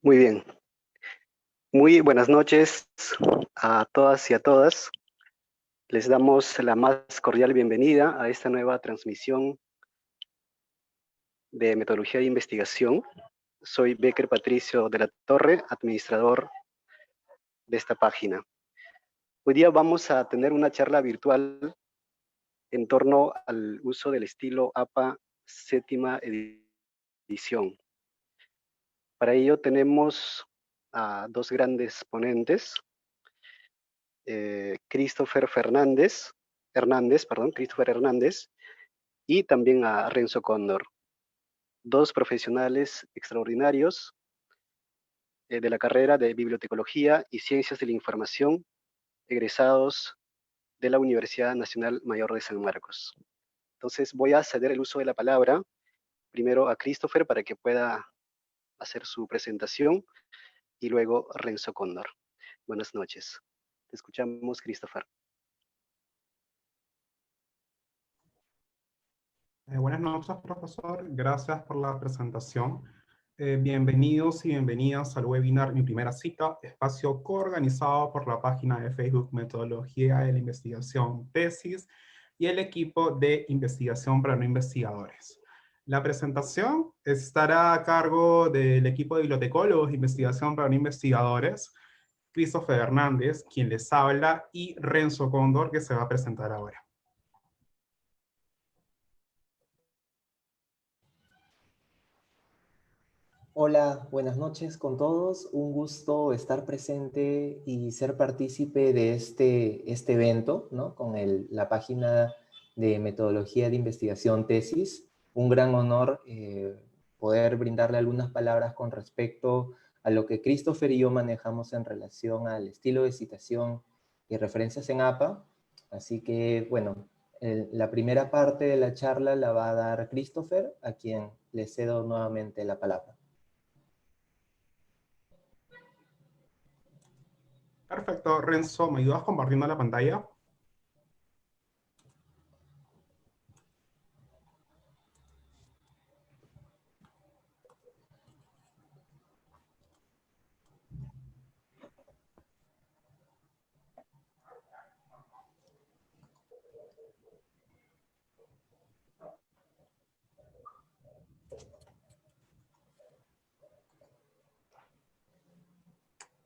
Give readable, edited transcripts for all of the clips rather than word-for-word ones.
Muy bien. Muy buenas noches a todas y a todas. Les damos la más cordial bienvenida a esta nueva transmisión de metodología de investigación. Soy Becker Patricio de la Torre, administrador de esta página. Hoy día vamos a tener una charla virtual en torno al uso del estilo APA séptima edición. Para ello tenemos a dos grandes ponentes, Christopher Hernández, y también a Renzo Cóndor, dos profesionales extraordinarios de la carrera de Bibliotecología y Ciencias de la Información, egresados de la Universidad Nacional Mayor de San Marcos. Entonces voy a ceder el uso de la palabra primero a Christopher para que pueda hacer su presentación y luego Renzo Cóndor. Buenas noches. Te escuchamos, Christopher. Buenas noches, profesor. Gracias por la presentación. Bienvenidos y bienvenidas al webinar Mi Primera Cita, espacio coorganizado por la página de Facebook Metodología de la Investigación Tesis y el equipo de investigación para no investigadores. La presentación estará a cargo del equipo de bibliotecólogos de investigación para no investigadores, Christopher Hernández, quien les habla, y Renzo Cóndor, que se va a presentar ahora. Hola, buenas noches con todos. Un gusto estar presente y ser partícipe de este evento, ¿no? Con la página de metodología de investigación tesis. Un gran honor poder brindarle algunas palabras con respecto a lo que Christopher y yo manejamos en relación al estilo de citación y referencias en APA. Así que, bueno, la primera parte de la charla la va a dar Christopher, a quien le cedo nuevamente la palabra. Perfecto, Renzo, ¿me ayudas compartiendo la pantalla?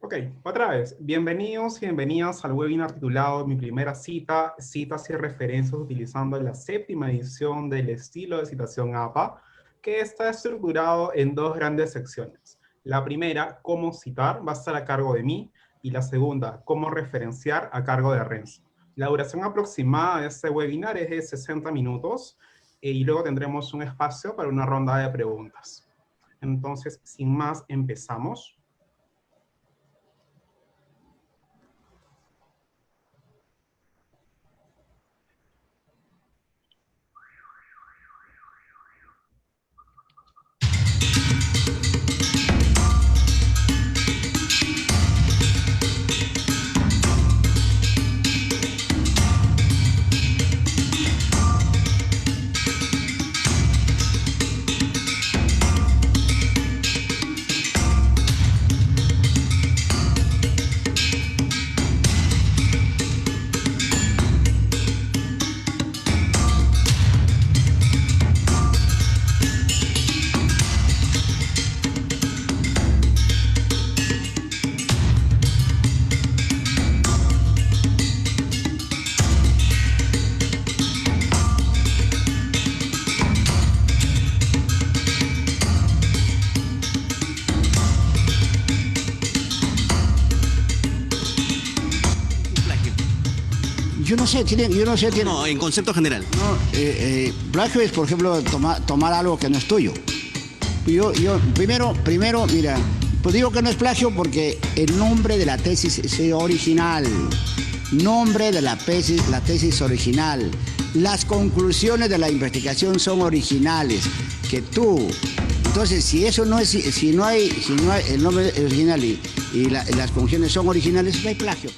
Ok, otra vez. Bienvenidos y bienvenidas al webinar titulado Mi Primera Cita, citas y referencias utilizando la séptima edición del estilo de citación APA, que está estructurado en dos grandes secciones. La primera, cómo citar, va a estar a cargo de mí, y la segunda, cómo referenciar, a cargo de Renzo. La duración aproximada de este webinar es de 60 minutos, y luego tendremos un espacio para una ronda de preguntas. Entonces, sin más, empezamos. Yo no sé, tiene... No, en concepto general. No, plagio es, por ejemplo, tomar algo que no es tuyo. Yo primero, mira, pues digo que no es plagio porque el nombre de la tesis es original. Nombre de la tesis original. Las conclusiones de la investigación son originales. Que tú... Entonces, si eso no es, si no hay el nombre original y las conclusiones son originales, no hay plagio.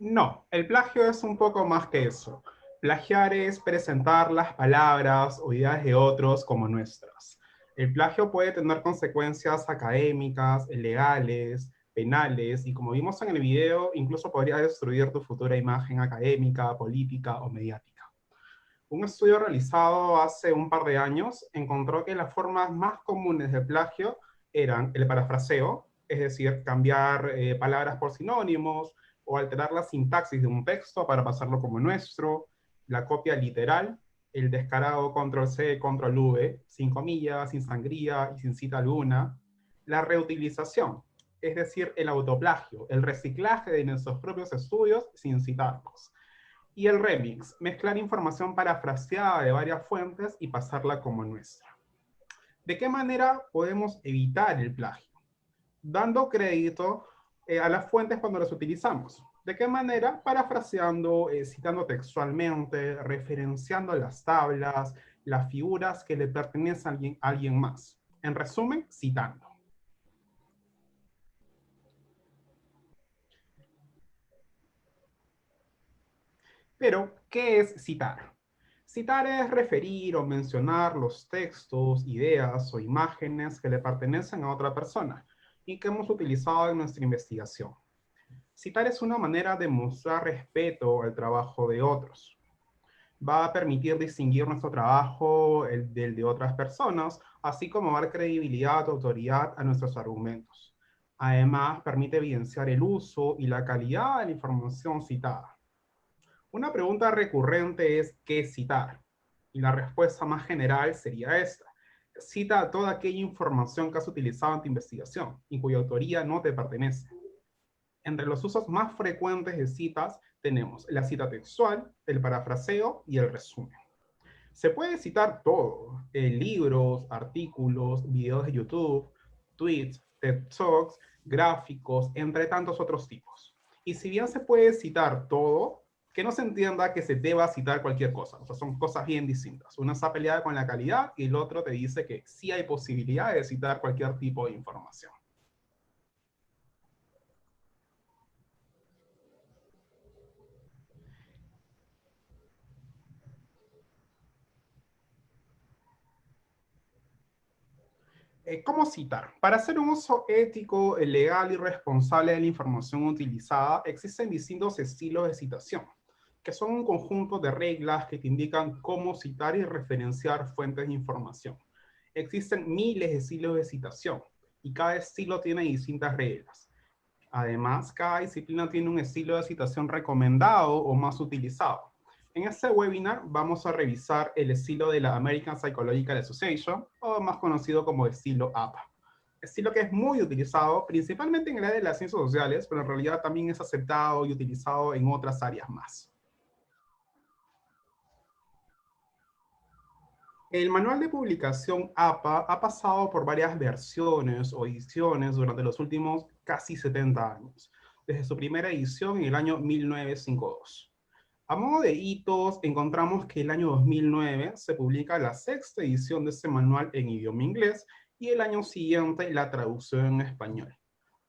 No, el plagio es un poco más que eso. Plagiar es presentar las palabras o ideas de otros como nuestras. El plagio puede tener consecuencias académicas, legales, penales, y como vimos en el video, incluso podría destruir tu futura imagen académica, política o mediática. Un estudio realizado hace un par de años encontró que las formas más comunes de plagio eran el parafraseo, es decir, cambiar palabras por sinónimos o alterar la sintaxis de un texto para pasarlo como nuestro, la copia literal, el descarado control-C, control-V, sin comillas, sin sangría y sin cita alguna, la reutilización, es decir, el autoplagio, el reciclaje de nuestros propios estudios sin citarlos, y el remix, mezclar información parafraseada de varias fuentes y pasarla como nuestra. ¿De qué manera podemos evitar el plagio? Dando crédito a las fuentes cuando las utilizamos. ¿De qué manera? Parafraseando, citando textualmente, referenciando las tablas, las figuras que le pertenecen a alguien más. En resumen, citando. Pero, ¿qué es citar? Citar es referir o mencionar los textos, ideas o imágenes que le pertenecen a otra persona y que hemos utilizado en nuestra investigación. Citar es una manera de mostrar respeto al trabajo de otros. Va a permitir distinguir nuestro trabajo del de otras personas, así como dar credibilidad o autoridad a nuestros argumentos. Además, permite evidenciar el uso y la calidad de la información citada. Una pregunta recurrente es ¿qué citar? Y la respuesta más general sería esta. Cita toda aquella información que has utilizado en tu investigación y cuya autoría no te pertenece. Entre los usos más frecuentes de citas tenemos la cita textual, el parafraseo y el resumen. Se puede citar todo, libros, artículos, videos de YouTube, tweets, TED Talks, gráficos, entre tantos otros tipos. Y si bien se puede citar todo, que no se entienda que se deba citar cualquier cosa. O sea, son cosas bien distintas. Uno está peleada con la calidad y el otro te dice que sí hay posibilidad de citar cualquier tipo de información. ¿Cómo citar? Para hacer un uso ético, legal y responsable de la información utilizada, existen distintos estilos de citación, que son un conjunto de reglas que te indican cómo citar y referenciar fuentes de información. Existen miles de estilos de citación, y cada estilo tiene distintas reglas. Además, cada disciplina tiene un estilo de citación recomendado o más utilizado. En este webinar vamos a revisar el estilo de la American Psychological Association, o más conocido como estilo APA. Estilo que es muy utilizado, principalmente en el área de las ciencias sociales, pero en realidad también es aceptado y utilizado en otras áreas más. El manual de publicación APA ha pasado por varias versiones o ediciones durante los últimos casi 70 años, desde su primera edición en el año 1952. A modo de hitos, encontramos que el año 2009 se publica la sexta edición de este manual en idioma inglés y el año siguiente la traducción en español.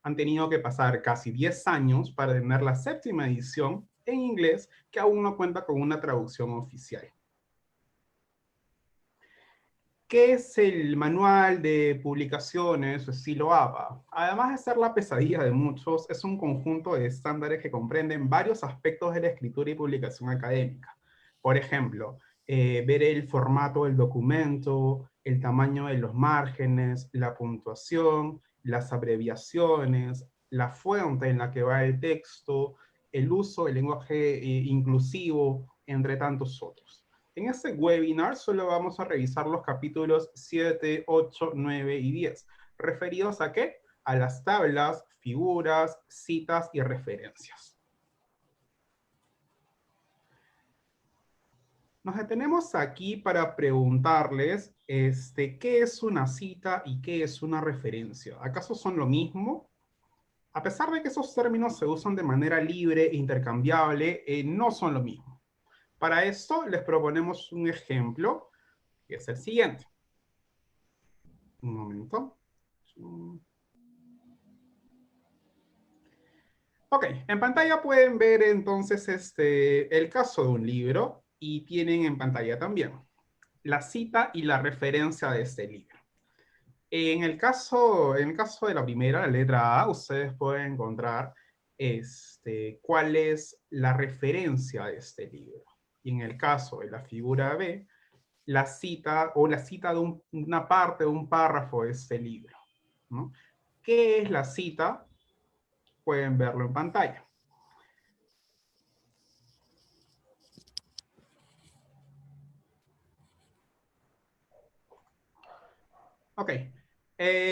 Han tenido que pasar casi 10 años para tener la séptima edición en inglés que aún no cuenta con una traducción oficial. ¿Qué es el manual de publicaciones o estilo APA? Además de ser la pesadilla de muchos, es un conjunto de estándares que comprenden varios aspectos de la escritura y publicación académica. Por ejemplo, ver el formato del documento, el tamaño de los márgenes, la puntuación, las abreviaciones, la fuente en la que va el texto, el uso del lenguaje inclusivo, entre tantos otros. En este webinar solo vamos a revisar los capítulos 7, 8, 9 y 10. ¿Referidos a qué? A las tablas, figuras, citas y referencias. Nos detenemos aquí para preguntarles qué es una cita y qué es una referencia. ¿Acaso son lo mismo? A pesar de que esos términos se usan de manera libre e intercambiable, no son lo mismo. Para esto les proponemos un ejemplo, que es el siguiente. Un momento. Ok, en pantalla pueden ver entonces el caso de un libro y tienen en pantalla también la cita y la referencia de este libro. En el caso de la primera, la letra A, ustedes pueden encontrar cuál es la referencia de este libro. Y en el caso de la figura B, la cita de una parte de un párrafo de este libro, ¿no? ¿Qué es la cita? Pueden verlo en pantalla. Ok.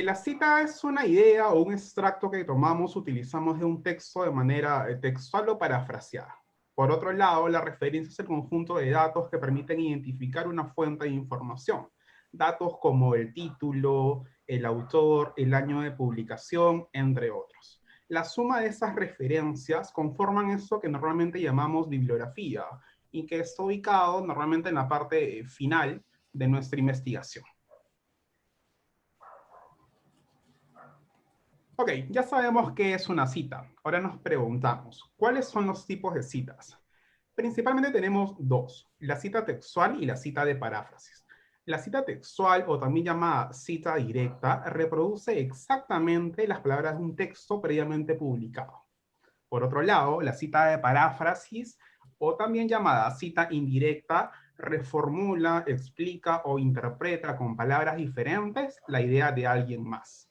La cita es una idea o un extracto que utilizamos de un texto de manera textual o parafraseada. Por otro lado, la referencia es el conjunto de datos que permiten identificar una fuente de información. Datos como el título, el autor, el año de publicación, entre otros. La suma de esas referencias conforman eso que normalmente llamamos bibliografía y que está ubicado normalmente en la parte final de nuestra investigación. Ok, ya sabemos qué es una cita. Ahora nos preguntamos, ¿cuáles son los tipos de citas? Principalmente tenemos dos, la cita textual y la cita de paráfrasis. La cita textual, o también llamada cita directa, reproduce exactamente las palabras de un texto previamente publicado. Por otro lado, la cita de paráfrasis, o también llamada cita indirecta, reformula, explica o interpreta con palabras diferentes la idea de alguien más.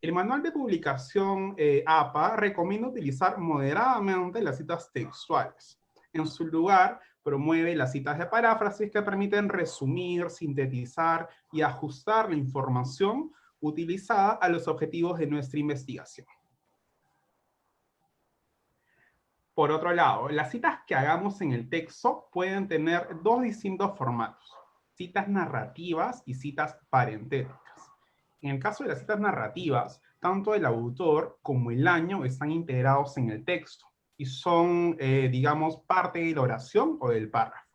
El manual de publicación APA recomienda utilizar moderadamente las citas textuales. En su lugar, promueve las citas de paráfrasis que permiten resumir, sintetizar y ajustar la información utilizada a los objetivos de nuestra investigación. Por otro lado, las citas que hagamos en el texto pueden tener dos distintos formatos: citas narrativas y citas parentéticas. En el caso de las citas narrativas, tanto el autor como el año están integrados en el texto y son, digamos, parte de la oración o del párrafo.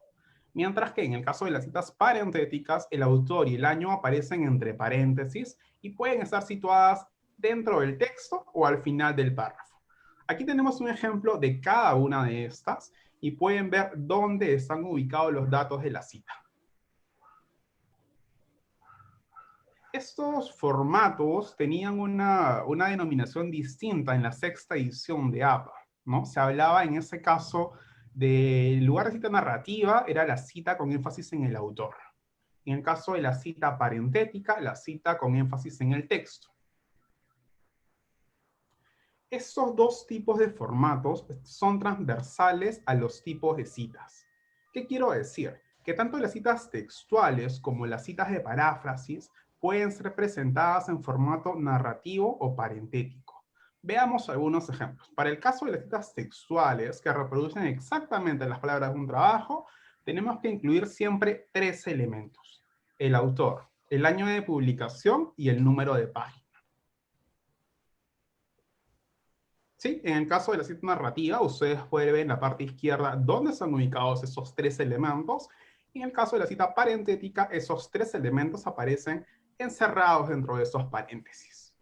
Mientras que en el caso de las citas parentéticas, el autor y el año aparecen entre paréntesis y pueden estar situadas dentro del texto o al final del párrafo. Aquí tenemos un ejemplo de cada una de estas y pueden ver dónde están ubicados los datos de la cita. Estos formatos tenían una denominación distinta en la sexta edición de APA, ¿no? Se hablaba en ese caso del lugar de cita narrativa, era la cita con énfasis en el autor. En el caso de la cita parentética, la cita con énfasis en el texto. Estos dos tipos de formatos son transversales a los tipos de citas. ¿Qué quiero decir? Que tanto las citas textuales como las citas de paráfrasis pueden ser presentadas en formato narrativo o parentético. Veamos algunos ejemplos. Para el caso de las citas textuales, que reproducen exactamente las palabras de un trabajo, tenemos que incluir siempre tres elementos: el autor, el año de publicación y el número de página. Sí, en el caso de la cita narrativa, ustedes pueden ver en la parte izquierda dónde están ubicados esos tres elementos. Y en el caso de la cita parentética, esos tres elementos aparecen encerrados dentro de esos paréntesis.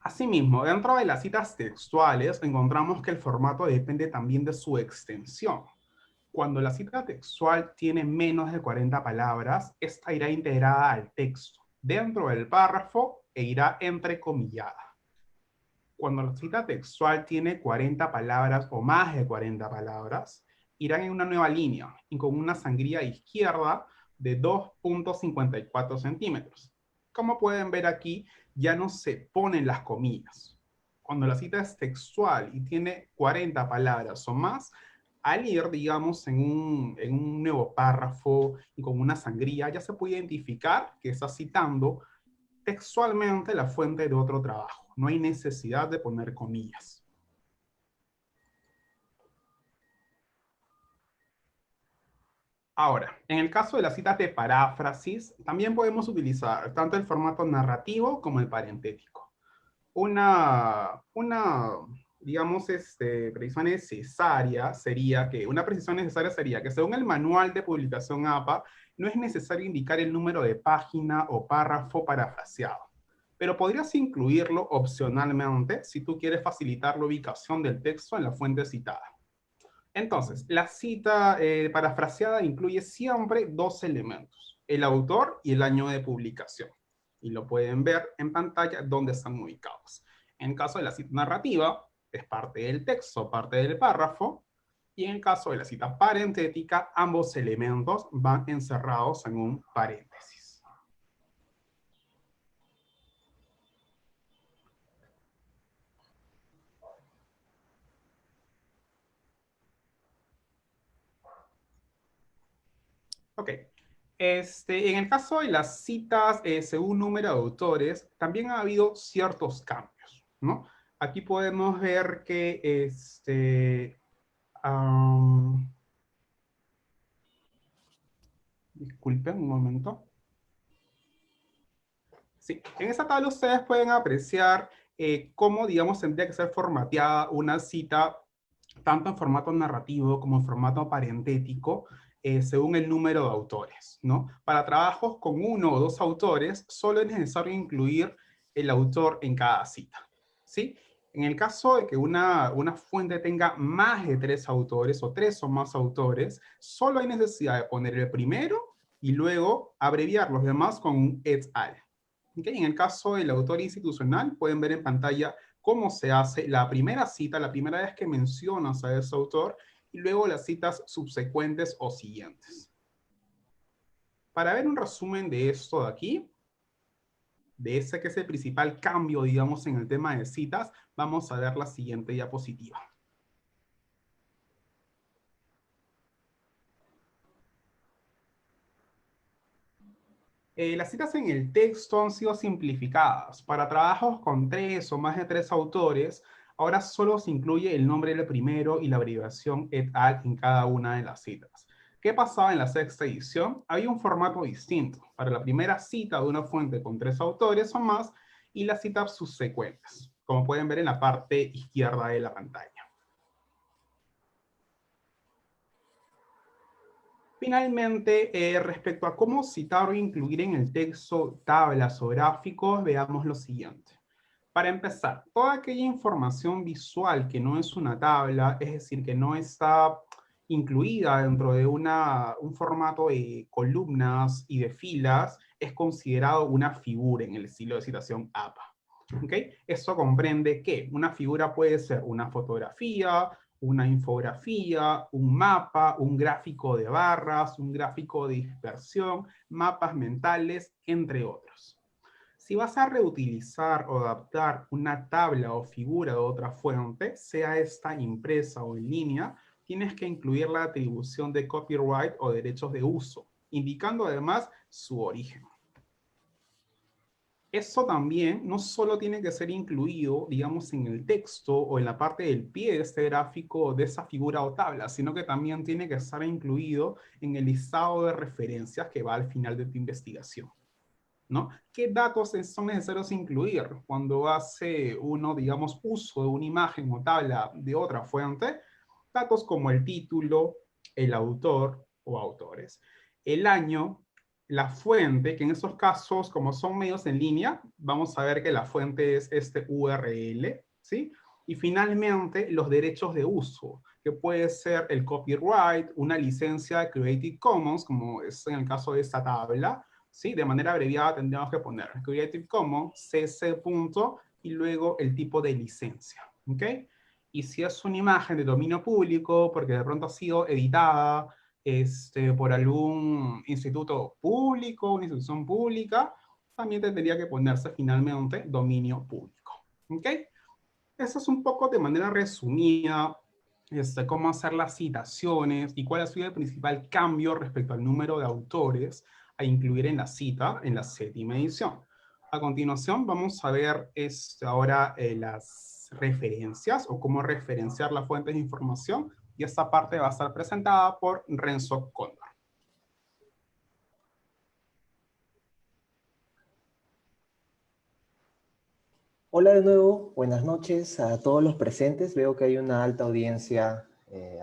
Asimismo, dentro de las citas textuales, encontramos que el formato depende también de su extensión. Cuando la cita textual tiene menos de 40 palabras, esta irá integrada al texto, dentro del párrafo, e irá entrecomillada. Cuando la cita textual tiene 40 palabras o más de 40 palabras, irán en una nueva línea y con una sangría izquierda de 2.54 centímetros. Como pueden ver aquí, ya no se ponen las comillas. Cuando la cita es textual y tiene 40 palabras o más, al ir, digamos, en un nuevo párrafo y con una sangría, ya se puede identificar que está citando textualmente la fuente de otro trabajo. No hay necesidad de poner comillas. Ahora, en el caso de las citas de paráfrasis, también podemos utilizar tanto el formato narrativo como el parentético. Digamos, precisión necesaria sería que según el manual de publicación APA, no es necesario indicar el número de página o párrafo parafraseado, pero podrías incluirlo opcionalmente si tú quieres facilitar la ubicación del texto en la fuente citada. Entonces, la cita parafraseada incluye siempre dos elementos, el autor y el año de publicación. Y lo pueden ver en pantalla donde están ubicados. En el caso de la cita narrativa, es parte del texto, parte del párrafo, y en el caso de la cita parentética, ambos elementos van encerrados en un paréntesis. Ok. En el caso de las citas según número de autores, también ha habido ciertos cambios, ¿no? Aquí podemos ver que disculpen un momento. Sí, en esta tabla ustedes pueden apreciar cómo, digamos, tendría que ser formateada una cita, tanto en formato narrativo como en formato parentético, según el número de autores, ¿no? Para trabajos con uno o dos autores, solo es necesario incluir el autor en cada cita, ¿sí? En el caso de que una fuente tenga más de 3 autores o 3 o más autores, solo hay necesidad de poner el primero y luego abreviar los demás con un et al. ¿Okay? En el caso del autor institucional, pueden ver en pantalla cómo se hace la primera cita, la primera vez que mencionas a ese autor, y luego las citas subsecuentes o siguientes. Para ver un resumen de esto de aquí, de ese que es el principal cambio, digamos, en el tema de citas, vamos a ver la siguiente diapositiva. Las citas en el texto han sido simplificadas. Para trabajos con 3 o más de 3 autores, ahora solo se incluye el nombre del primero y la abreviación et al en cada una de las citas. ¿Qué pasaba en la sexta edición? Había un formato distinto. Para la primera cita de una fuente con 3 autores o más y las citas subsecuentes, como pueden ver en la parte izquierda de la pantalla. Finalmente, respecto a cómo citar o incluir en el texto tablas o gráficos, veamos lo siguiente. Para empezar, toda aquella información visual que no es una tabla, es decir, que no está incluida dentro de un formato de columnas y de filas, es considerado una figura en el estilo de citación APA. ¿Okay? Esto comprende que una figura puede ser una fotografía, una infografía, un mapa, un gráfico de barras, un gráfico de dispersión, mapas mentales, entre otros. Si vas a reutilizar o adaptar una tabla o figura de otra fuente, sea esta impresa o en línea, tienes que incluir la atribución de copyright o derechos de uso, indicando además su origen. Eso también no solo tiene que ser incluido, digamos, en el texto o en la parte del pie de este gráfico, de esa figura o tabla, sino que también tiene que estar incluido en el listado de referencias que va al final de tu investigación, ¿no? ¿Qué datos son necesarios incluir cuando hace uno, digamos, uso de una imagen o tabla de otra fuente? Datos como el título, el autor o autores, el año, la fuente, que en estos casos, como son medios en línea, vamos a ver que la fuente es este URL, ¿sí? Y finalmente, los derechos de uso, que puede ser el copyright, una licencia Creative Commons, como es en el caso de esta tabla, ¿sí? De manera abreviada tendríamos que poner Creative Commons, CC. Y luego el tipo de licencia, ¿ok? Y si es una imagen de dominio público, porque de pronto ha sido editada por algún instituto público, una institución pública, también tendría que ponerse finalmente dominio público, ¿ok? Eso es un poco de manera resumida cómo hacer las citaciones y cuál ha sido el principal cambio respecto al número de autores a incluir en la cita en la séptima edición. A continuación vamos a ver ahora las referencias o cómo referenciar las fuentes de información y esta parte va a estar presentada por Renzo Cóndor. Hola de nuevo, buenas noches a todos los presentes. Veo que hay una alta audiencia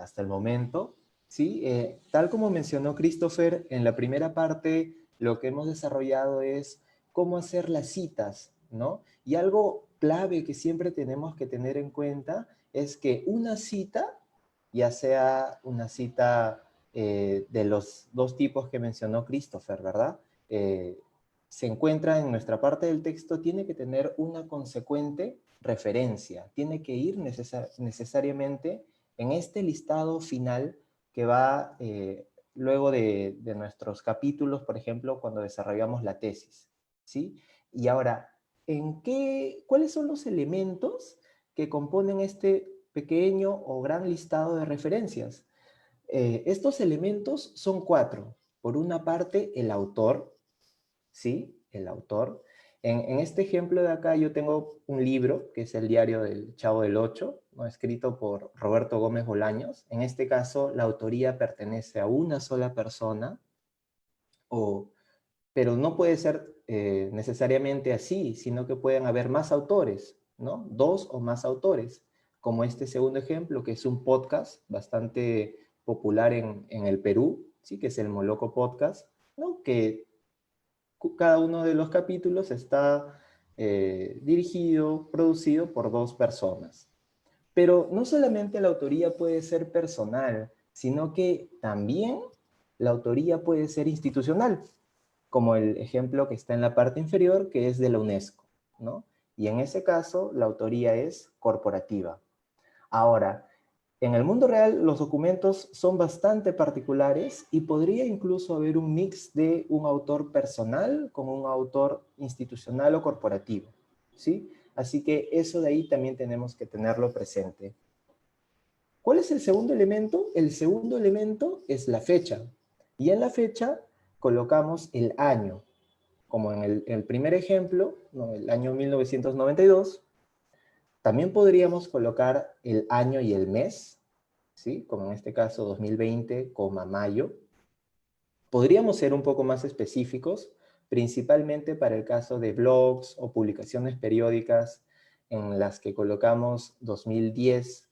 hasta el momento. Sí, tal como mencionó Christopher, en la primera parte lo que hemos desarrollado es cómo hacer las citas, ¿no? Y algo clave que siempre tenemos que tener en cuenta es que una cita ya sea una cita de los dos tipos que mencionó Christopher, ¿verdad? Se encuentra en nuestra parte del texto, tiene que tener una consecuente referencia, tiene que ir necesariamente en este listado final que va luego de nuestros capítulos, por ejemplo, cuando desarrollamos la tesis, ¿sí? Y ahora, ¿cuáles son los elementos que componen este pequeño o gran listado de referencias? Estos elementos son 4. Por una parte, el autor, ¿sí? El autor. En este ejemplo de acá yo tengo un libro, que es el diario del Chavo del Ocho, ¿no? Escrito por Roberto Gómez Bolaños. En este caso, la autoría pertenece a una sola persona, pero no puede ser necesariamente así, sino que pueden haber más autores, ¿no? 2 o más autores, como este segundo ejemplo, que es un podcast bastante popular en el Perú, ¿sí? Que es el Moloco Podcast, ¿no? Que cada uno de los capítulos está dirigido, producido por 2 personas. Pero no solamente la autoría puede ser personal, sino que también la autoría puede ser institucional, como el ejemplo que está en la parte inferior, que es de la UNESCO, ¿no? Y en ese caso, la autoría es corporativa. Ahora, en el mundo real, los documentos son bastante particulares y podría incluso haber un mix de un autor personal con un autor institucional o corporativo, ¿sí? Así que eso de ahí también tenemos que tenerlo presente. ¿Cuál es el segundo elemento? El segundo elemento es la fecha. Y en la fecha colocamos el año. Como en el primer ejemplo, ¿no? El año 1992, también podríamos colocar el año y el mes, ¿sí? Como en este caso 2020, mayo. Podríamos ser un poco más específicos, principalmente para el caso de blogs o publicaciones periódicas en las que colocamos 2010,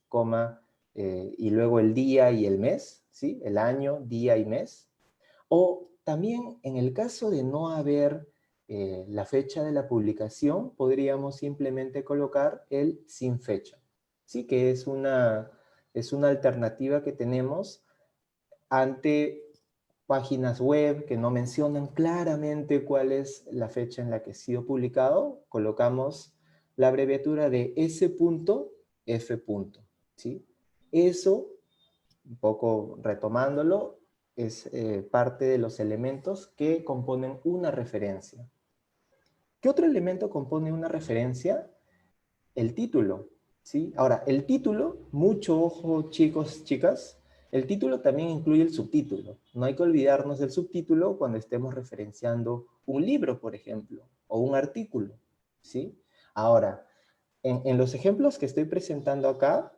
y luego el día y el mes, ¿sí? El año, día y mes. O también en el caso de no haber la fecha de la publicación, podríamos simplemente colocar el sin fecha. Sí, que es una alternativa que tenemos ante páginas web que no mencionan claramente cuál es la fecha en la que ha sido publicado. Colocamos la abreviatura de S.F. ¿sí? Eso, un poco retomándolo, es parte de los elementos que componen una referencia. ¿Qué otro elemento compone una referencia? El título, ¿sí? Ahora, el título, mucho ojo chicos, chicas, el título también incluye el subtítulo. No hay que olvidarnos del subtítulo cuando estemos referenciando un libro, por ejemplo, o un artículo, ¿sí? Ahora, en los ejemplos que estoy presentando acá,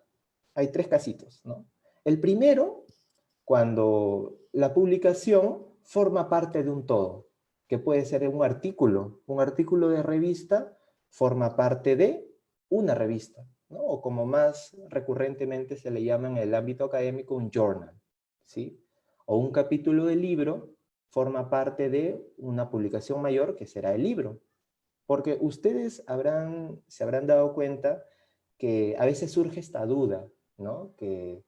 hay 3 casitos, ¿no? El primero, cuando la publicación forma parte de un todo, que puede ser un artículo de revista forma parte de una revista, ¿no? O como más recurrentemente se le llama en el ámbito académico un journal, ¿sí? O un capítulo de libro forma parte de una publicación mayor que será el libro. Porque ustedes se habrán dado cuenta que a veces surge esta duda, ¿no? Que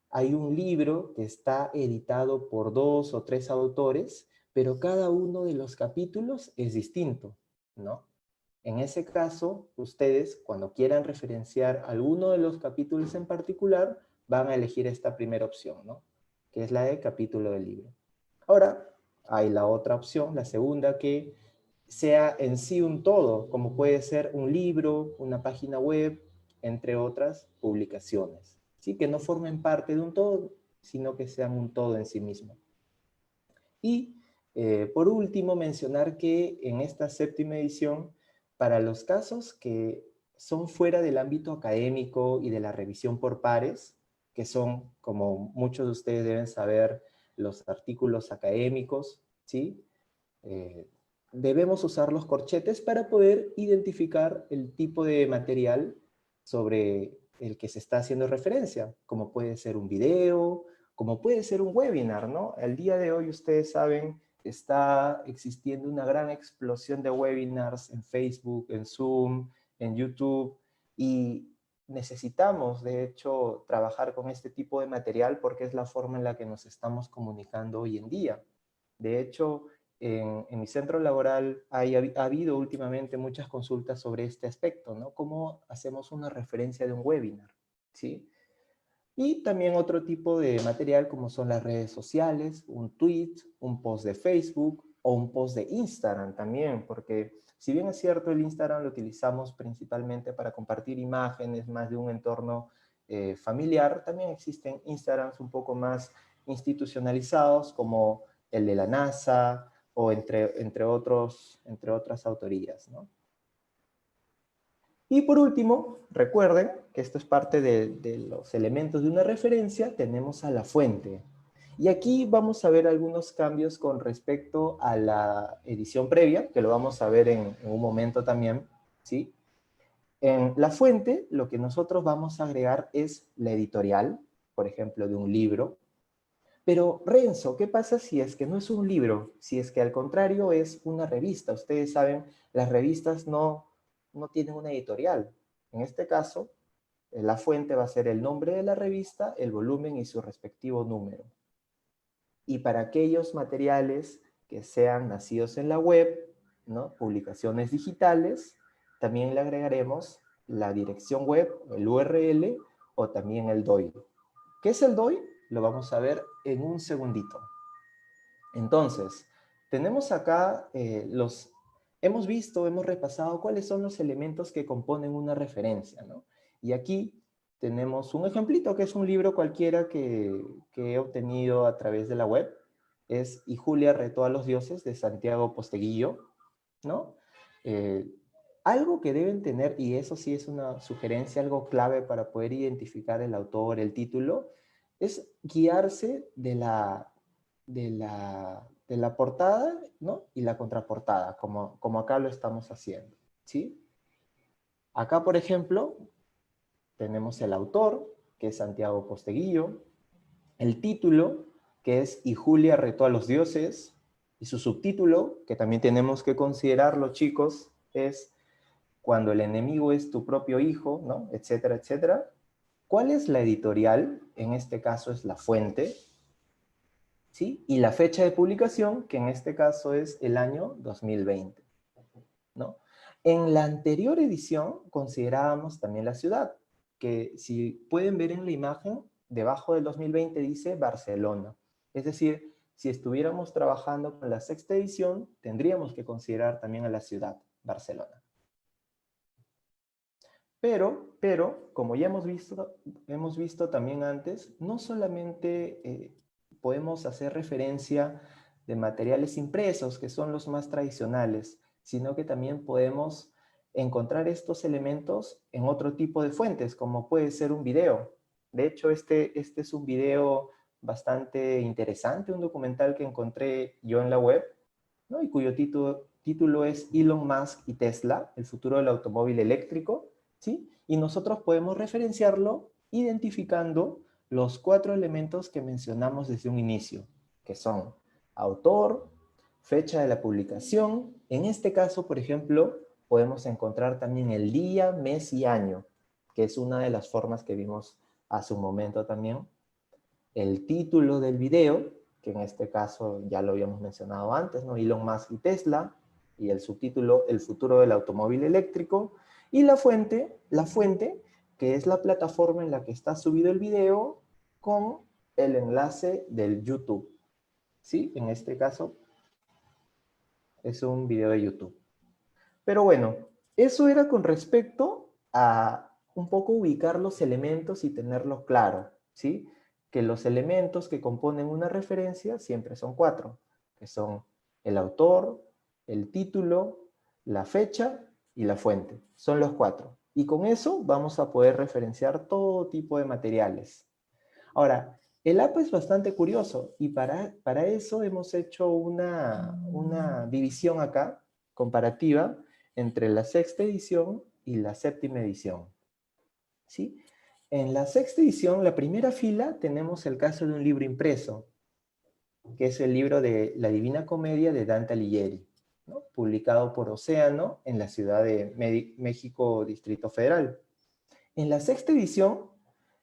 hay un libro que está editado por 2 o 3 autores, pero cada uno de los capítulos es distinto, ¿no? En ese caso, ustedes, cuando quieran referenciar alguno de los capítulos en particular, van a elegir esta primera opción, ¿no? Que es la de capítulo del libro. Ahora, hay la otra opción, la segunda, que sea en sí un todo, como puede ser un libro, una página web, entre otras publicaciones. ¿Sí? Que no formen parte de un todo, sino que sean un todo en sí mismo. Y por último, mencionar que en esta 7ª edición, para los casos que son fuera del ámbito académico y de la revisión por pares, que son, como muchos de ustedes deben saber, los artículos académicos, ¿sí? Debemos usar los corchetes para poder identificar el tipo de material sobre el que se está haciendo referencia, como puede ser un video, como puede ser un webinar, ¿no? El día de hoy, ustedes saben, está existiendo una gran explosión de webinars en Facebook, en Zoom, en YouTube, y necesitamos, de hecho, trabajar con este tipo de material porque es la forma en la que nos estamos comunicando hoy en día. De hecho, en mi centro laboral ha habido últimamente muchas consultas sobre este aspecto, ¿no? ¿Cómo hacemos una referencia de un webinar? ¿Sí? Y también otro tipo de material como son las redes sociales, un tweet, un post de Facebook o un post de Instagram también, porque si bien es cierto el Instagram lo utilizamos principalmente para compartir imágenes más de un entorno familiar, también existen Instagrams un poco más institucionalizados como el de la NASA o entre otras autorías, ¿no? Y por último, recuerden que esto es parte de los elementos de una referencia, tenemos a la fuente. Y aquí vamos a ver algunos cambios con respecto a la edición previa, que lo vamos a ver en un momento también, ¿sí? En la fuente, lo que nosotros vamos a agregar es la editorial, por ejemplo, de un libro. Pero, Renzo, ¿qué pasa si es que no es un libro? Si es que al contrario es una revista. Ustedes saben, las revistas no tienen una editorial. En este caso, la fuente va a ser el nombre de la revista, el volumen y su respectivo número. Y para aquellos materiales que sean nacidos en la web, ¿no? Publicaciones digitales, también le agregaremos la dirección web, el URL o también el DOI. ¿Qué es el DOI? Lo vamos a ver en un segundito. Entonces, tenemos acá hemos repasado cuáles son los elementos que componen una referencia, ¿no? Y aquí tenemos un ejemplito que es un libro cualquiera que he obtenido a través de la web. Es Y Julia retó a los dioses de Santiago Posteguillo, ¿no? Algo que deben tener, y eso sí es una sugerencia, algo clave para poder identificar el autor, el título, es guiarse de la portada, ¿no? Y la contraportada, como acá lo estamos haciendo, ¿sí? Acá, por ejemplo, tenemos el autor, que es Santiago Posteguillo, el título, que es Y Julia retó a los dioses, y su subtítulo, que también tenemos que considerarlo, chicos, es Cuando el enemigo es tu propio hijo, ¿no? Etcétera, etcétera. ¿Cuál es la editorial? En este caso es La Fuente, ¿sí? Y la fecha de publicación, que en este caso es el año 2020, ¿no? En la anterior edición considerábamos también la ciudad, que si pueden ver en la imagen, debajo del 2020 dice Barcelona. Es decir, si estuviéramos trabajando con la sexta edición, tendríamos que considerar también a la ciudad, Barcelona. Pero, como ya hemos visto también antes, no solamente podemos hacer referencia de materiales impresos, que son los más tradicionales, sino que también podemos encontrar estos elementos en otro tipo de fuentes, como puede ser un video. De hecho, este es un video bastante interesante, un documental que encontré yo en la web, ¿no? Y cuyo título es Elon Musk y Tesla, el futuro del automóvil eléctrico, ¿sí? Y nosotros podemos referenciarlo identificando los 4 elementos que mencionamos desde un inicio, que son autor, fecha de la publicación. En este caso, por ejemplo, podemos encontrar también el día, mes y año, que es una de las formas que vimos hace un momento también. El título del video, que en este caso ya lo habíamos mencionado antes, ¿no? Elon Musk y Tesla, y el subtítulo, El futuro del automóvil eléctrico, y la fuente, que es la plataforma en la que está subido el video con el enlace del YouTube, ¿sí? En este caso es un video de YouTube. Pero bueno, eso era con respecto a un poco ubicar los elementos y tenerlo claro, ¿sí? Que los elementos que componen una referencia siempre son 4, que son el autor, el título, la fecha y la fuente. Son los 4. Y con eso vamos a poder referenciar todo tipo de materiales. Ahora, el APA es bastante curioso y para eso hemos hecho una división acá, comparativa, entre la sexta edición y la séptima edición, ¿sí? En la sexta edición, la primera fila, tenemos el caso de un libro impreso, que es el libro de La Divina Comedia de Dante Alighieri, ¿no? Publicado por Océano en la Ciudad de México, Distrito Federal. En la sexta edición,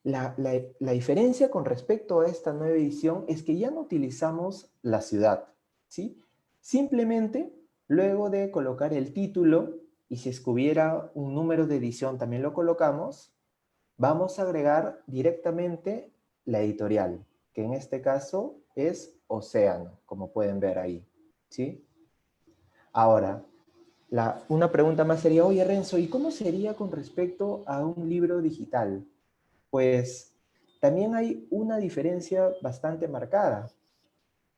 la diferencia con respecto a esta nueva edición es que ya no utilizamos la ciudad, ¿sí? Simplemente, luego de colocar el título, y si es que hubiera un número de edición también lo colocamos, vamos a agregar directamente la editorial, que en este caso es Océano, como pueden ver ahí, ¿sí? Ahora, una pregunta más sería, oye Renzo, ¿y cómo sería con respecto a un libro digital? Pues también hay una diferencia bastante marcada,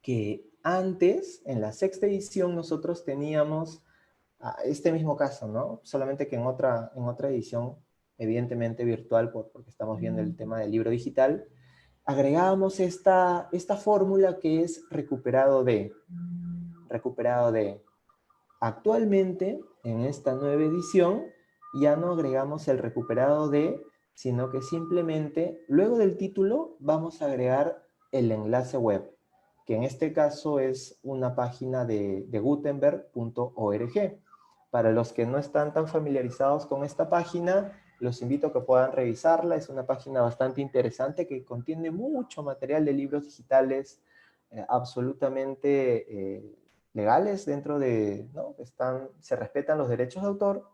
que antes, en la sexta edición, nosotros teníamos este mismo caso, ¿no? Solamente que en otra edición, evidentemente virtual, porque estamos viendo el tema del libro digital, agregábamos esta fórmula que es recuperado de. Actualmente, en esta nueva edición, ya no agregamos el recuperado de, sino que simplemente, luego del título, vamos a agregar el enlace web, que en este caso es una página de gutenberg.org. Para los que no están tan familiarizados con esta página, los invito a que puedan revisarla. Es una página bastante interesante que contiene mucho material de libros digitales absolutamente legales dentro de, ¿no? Se respetan los derechos de autor,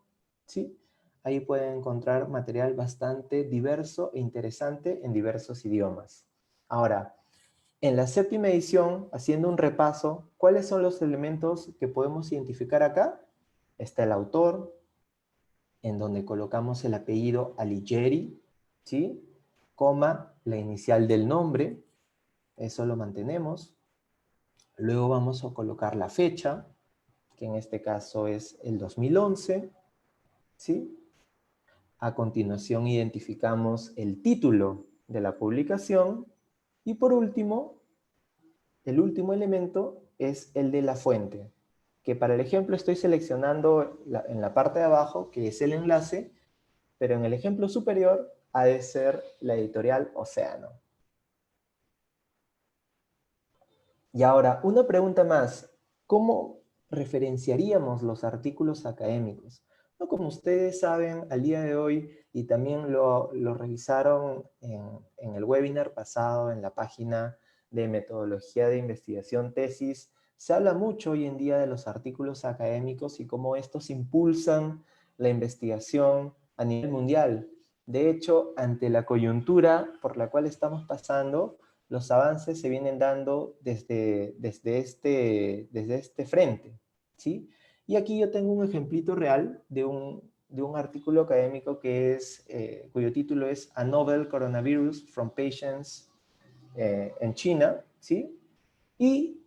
¿sí? Ahí pueden encontrar material bastante diverso e interesante en diversos idiomas. Ahora, en la séptima edición, haciendo un repaso, ¿cuáles son los elementos que podemos identificar acá? Está el autor, en donde colocamos el apellido Alighieri, ¿sí? Coma, la inicial del nombre, eso lo mantenemos. Luego vamos a colocar la fecha, que en este caso es el 2011, ¿sí? A continuación identificamos el título de la publicación y por último, el último elemento es el de la fuente, que para el ejemplo estoy seleccionando en la parte de abajo, que es el enlace, pero en el ejemplo superior ha de ser la editorial Océano. Y ahora, una pregunta más. ¿Cómo referenciaríamos los artículos académicos? No, como ustedes saben, al día de hoy, y también lo revisaron en el webinar pasado, en la página de metodología de investigación tesis, se habla mucho hoy en día de los artículos académicos y cómo estos impulsan la investigación a nivel mundial. De hecho, ante la coyuntura por la cual estamos pasando, los avances se vienen dando desde este frente, ¿sí? Y aquí yo tengo un ejemplito real de un artículo académico que cuyo título es A Novel Coronavirus from Patients en China, ¿sí? Y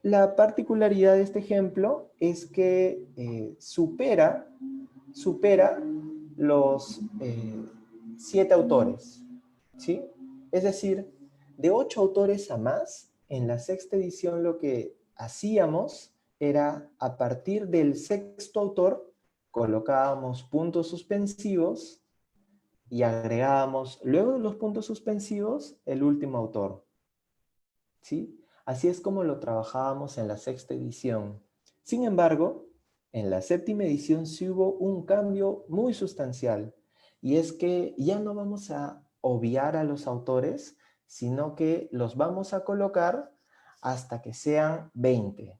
la particularidad de este ejemplo es que supera los 7 autores, ¿sí? Es decir, de 8 autores a más, en la sexta edición lo que hacíamos era, a partir del sexto autor, colocábamos puntos suspensivos y agregábamos, luego de los puntos suspensivos, el último autor, ¿sí? Así es como lo trabajábamos en la sexta edición. Sin embargo, en la séptima edición sí hubo un cambio muy sustancial, y es que ya no vamos a obviar a los autores, sino que los vamos a colocar hasta que sean 20.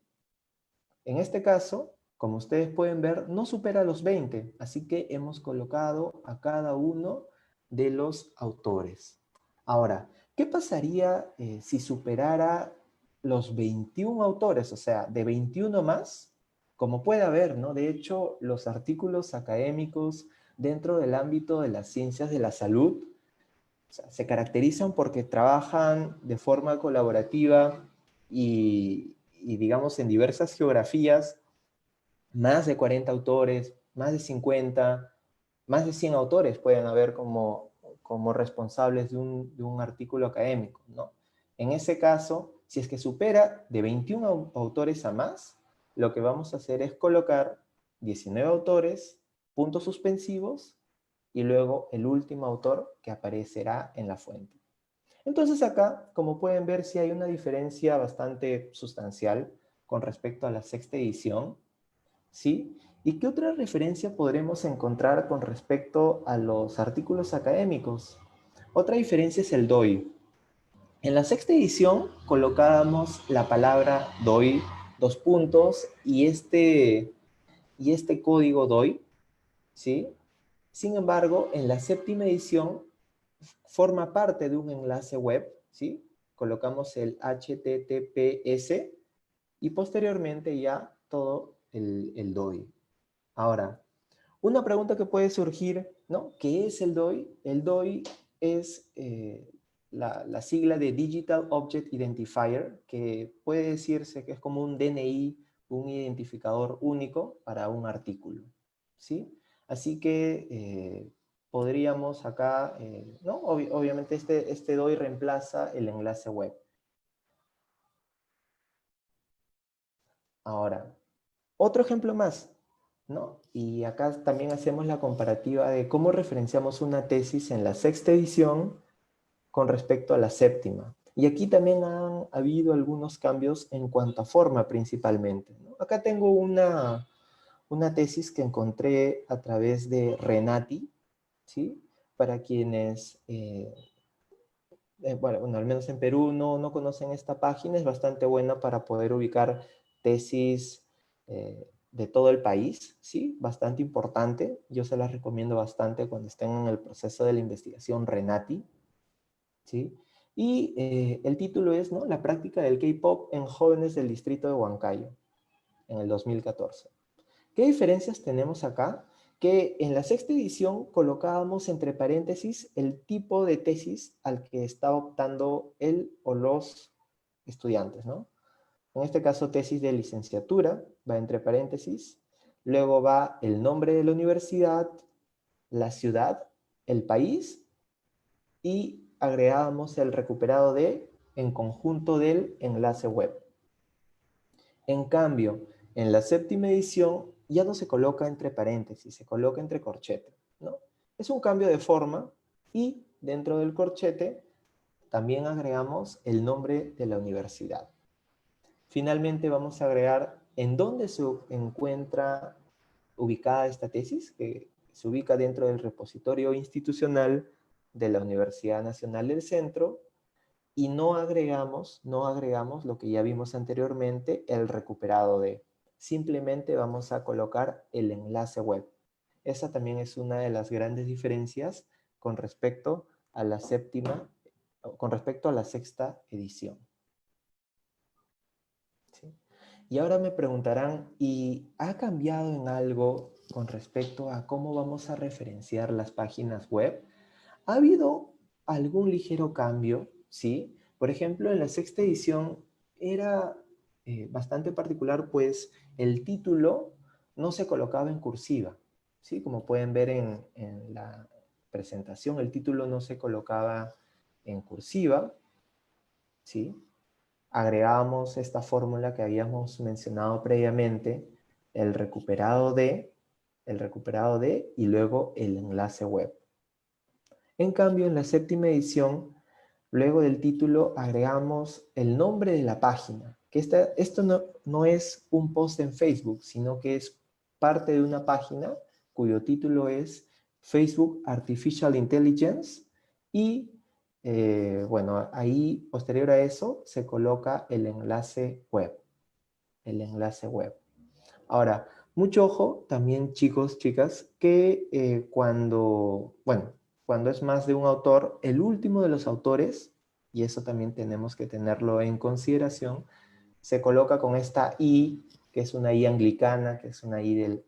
En este caso, como ustedes pueden ver, no supera los 20, así que hemos colocado a cada uno de los autores. Ahora, ¿qué pasaría si superara los 21 autores? O sea, de 21 más, como puede haber, ¿no? De hecho, los artículos académicos dentro del ámbito de las ciencias de la salud, o sea, se caracterizan porque trabajan de forma colaborativa y digamos, en diversas geografías, más de 40 autores, más de 50, más de 100 autores pueden haber como responsables de un artículo académico, ¿no? En ese caso, si es que supera de 21 autores a más, lo que vamos a hacer es colocar 19 autores, puntos suspensivos, y luego el último autor que aparecerá en la fuente. Entonces acá, como pueden ver, sí hay una diferencia bastante sustancial con respecto a la sexta edición, ¿sí? ¿Y qué otra referencia podremos encontrar con respecto a los artículos académicos? Otra diferencia es el DOI. En la sexta edición colocábamos la palabra DOI, dos puntos, y este código DOI, ¿sí? Sin embargo, en la séptima edición forma parte de un enlace web, ¿sí? Colocamos el HTTPS y posteriormente ya todo el DOI. Ahora, una pregunta que puede surgir, ¿no? ¿Qué es el DOI? El DOI es la sigla de Digital Object Identifier, que puede decirse que es como un DNI, un identificador único para un artículo, ¿sí? Así que podríamos acá, ¿no? Obviamente este DOI reemplaza el enlace web. Ahora, otro ejemplo más, ¿no? Y acá también hacemos la comparativa de cómo referenciamos una tesis en la sexta edición con respecto a la séptima. Y aquí también han habido algunos cambios en cuanto a forma principalmente, ¿no? Acá tengo una tesis que encontré a través de Renati, ¿sí? Para quienes, bueno, al menos en Perú no conocen esta página, es bastante buena para poder ubicar tesis de todo el país, ¿sí? Bastante importante. Yo se las recomiendo bastante cuando estén en el proceso de la investigación Renati, ¿sí? Y el título es, ¿no? La práctica del K-pop en jóvenes del distrito de Huancayo, en el 2014. ¿Qué diferencias tenemos acá? Que en la sexta edición colocábamos entre paréntesis el tipo de tesis al que está optando él o los estudiantes, ¿no? En este caso, tesis de licenciatura, va entre paréntesis. Luego va el nombre de la universidad, la ciudad, el país, y agregábamos el recuperado de en conjunto del enlace web. En cambio, en la séptima edición ya no se coloca entre paréntesis, se coloca entre corchete, ¿no? Es un cambio de forma y dentro del corchete también agregamos el nombre de la universidad. Finalmente vamos a agregar en dónde se encuentra ubicada esta tesis, que se ubica dentro del repositorio institucional de la Universidad Nacional del Centro, y no agregamos lo que ya vimos anteriormente, el recuperado de. Simplemente vamos a colocar el enlace web. Esa también es una de las grandes diferencias con respecto a la sexta edición. ¿Sí? Y ahora me preguntarán, ¿y ha cambiado en algo con respecto a cómo vamos a referenciar las páginas web? ¿Ha habido algún ligero cambio? ¿Sí? Por ejemplo, en la sexta edición era bastante particular, pues el título no se colocaba en cursiva, ¿sí? Como pueden ver en la presentación, el título no se colocaba en cursiva, ¿sí? Agregábamos esta fórmula que habíamos mencionado previamente, el recuperado de, y luego el enlace web. En cambio, en la séptima edición, luego del título agregamos el nombre de la página, que esto no es un post en Facebook, sino que es parte de una página cuyo título es Facebook Artificial Intelligence y bueno, ahí posterior a eso se coloca el enlace web. Ahora, mucho ojo también, chicos, chicas, que cuando es más de un autor, el último de los autores, y eso también tenemos que tenerlo en consideración, se coloca con esta I, que es una I anglicana, que es una I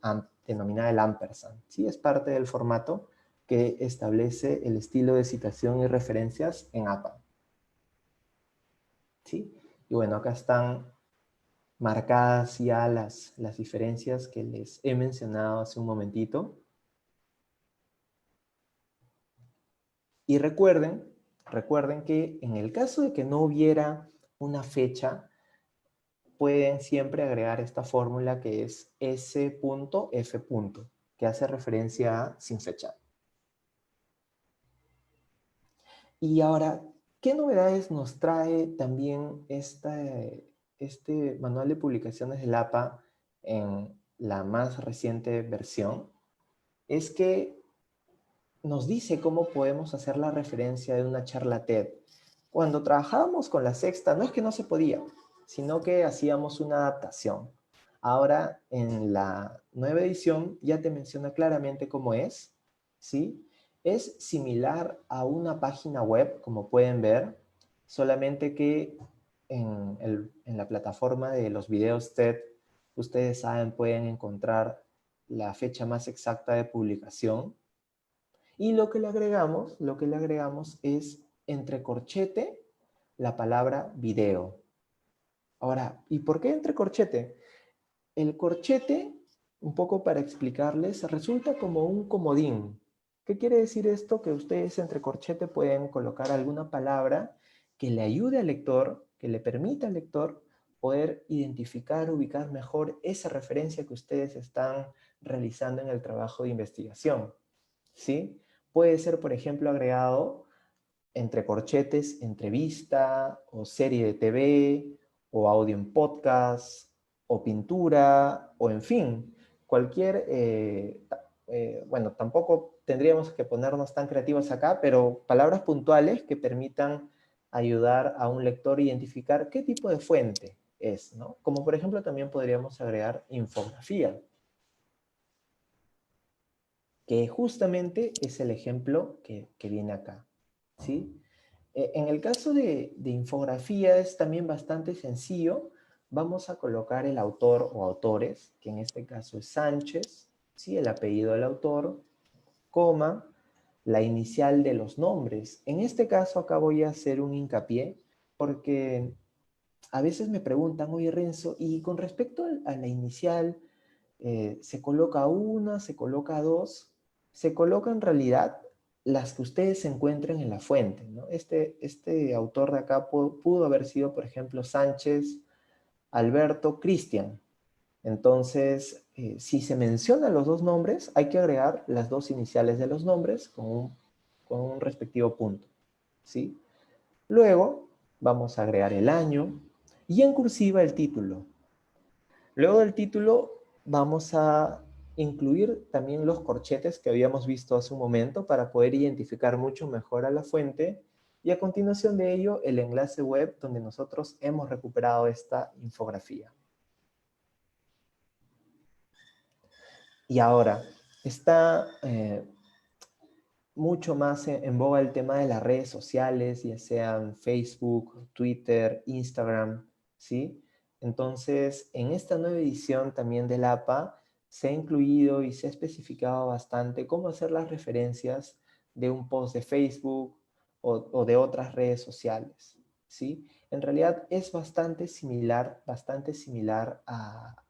denominada el ampersand. ¿Sí? Es parte del formato que establece el estilo de citación y referencias en APA. ¿Sí? Y bueno, acá están marcadas ya las diferencias que les he mencionado hace un momentito. Y recuerden que en el caso de que no hubiera una fecha, pueden siempre agregar esta fórmula que es S.F., que hace referencia a sin fecha. Y ahora, ¿qué novedades nos trae también este manual de publicaciones del APA en la más reciente versión, es que nos dice cómo podemos hacer la referencia de una charla TED. Cuando trabajábamos con la sexta, no es que no se podía, sino que hacíamos una adaptación. Ahora, en la nueva edición, ya te menciona claramente cómo es, ¿sí? Es similar a una página web, como pueden ver, solamente que en la plataforma de los videos TED, ustedes saben, pueden encontrar la fecha más exacta de publicación. Y lo que le agregamos es entre corchete la palabra video. Ahora, ¿y por qué entre corchete? El corchete, un poco para explicarles, resulta como un comodín. ¿Qué quiere decir esto? Que ustedes entre corchete pueden colocar alguna palabra que le ayude al lector, que le permita al lector poder identificar, ubicar mejor esa referencia que ustedes están realizando en el trabajo de investigación, ¿sí? Puede ser, por ejemplo, agregado entre corchetes, entrevista, o serie de TV, o audio en podcast, o pintura, o en fin, cualquier, bueno, tampoco tendríamos que ponernos tan creativos acá, pero palabras puntuales que permitan ayudar a un lector a identificar qué tipo de fuente es, ¿no? Como por ejemplo también podríamos agregar infografía, que justamente es el ejemplo que viene acá, ¿sí? En el caso de infografía es también bastante sencillo. Vamos a colocar el autor o autores, que en este caso es Sánchez, ¿sí? El apellido del autor, coma, la inicial de los nombres. En este caso acá voy a hacer un hincapié porque a veces me preguntan, oye Renzo, y con respecto a la inicial, ¿se coloca una, se coloca dos? Se coloca en realidad las que ustedes se encuentren en la fuente, ¿no? Este autor de acá pudo haber sido, por ejemplo, Sánchez, Alberto, Cristian. Entonces, si se mencionan los dos nombres, hay que agregar las dos iniciales de los nombres con un respectivo punto, ¿sí? Luego, vamos a agregar el año y en cursiva el título. Luego del título vamos a incluir también los corchetes que habíamos visto hace un momento para poder identificar mucho mejor a la fuente y a continuación de ello el enlace web donde nosotros hemos recuperado esta infografía. Y ahora, está mucho más en boga el tema de las redes sociales, ya sean Facebook, Twitter, Instagram, ¿sí? Entonces, en esta nueva edición también del APA, se ha incluido y se ha especificado bastante cómo hacer las referencias de un post de Facebook o de otras redes sociales, ¿sí? En realidad es bastante similar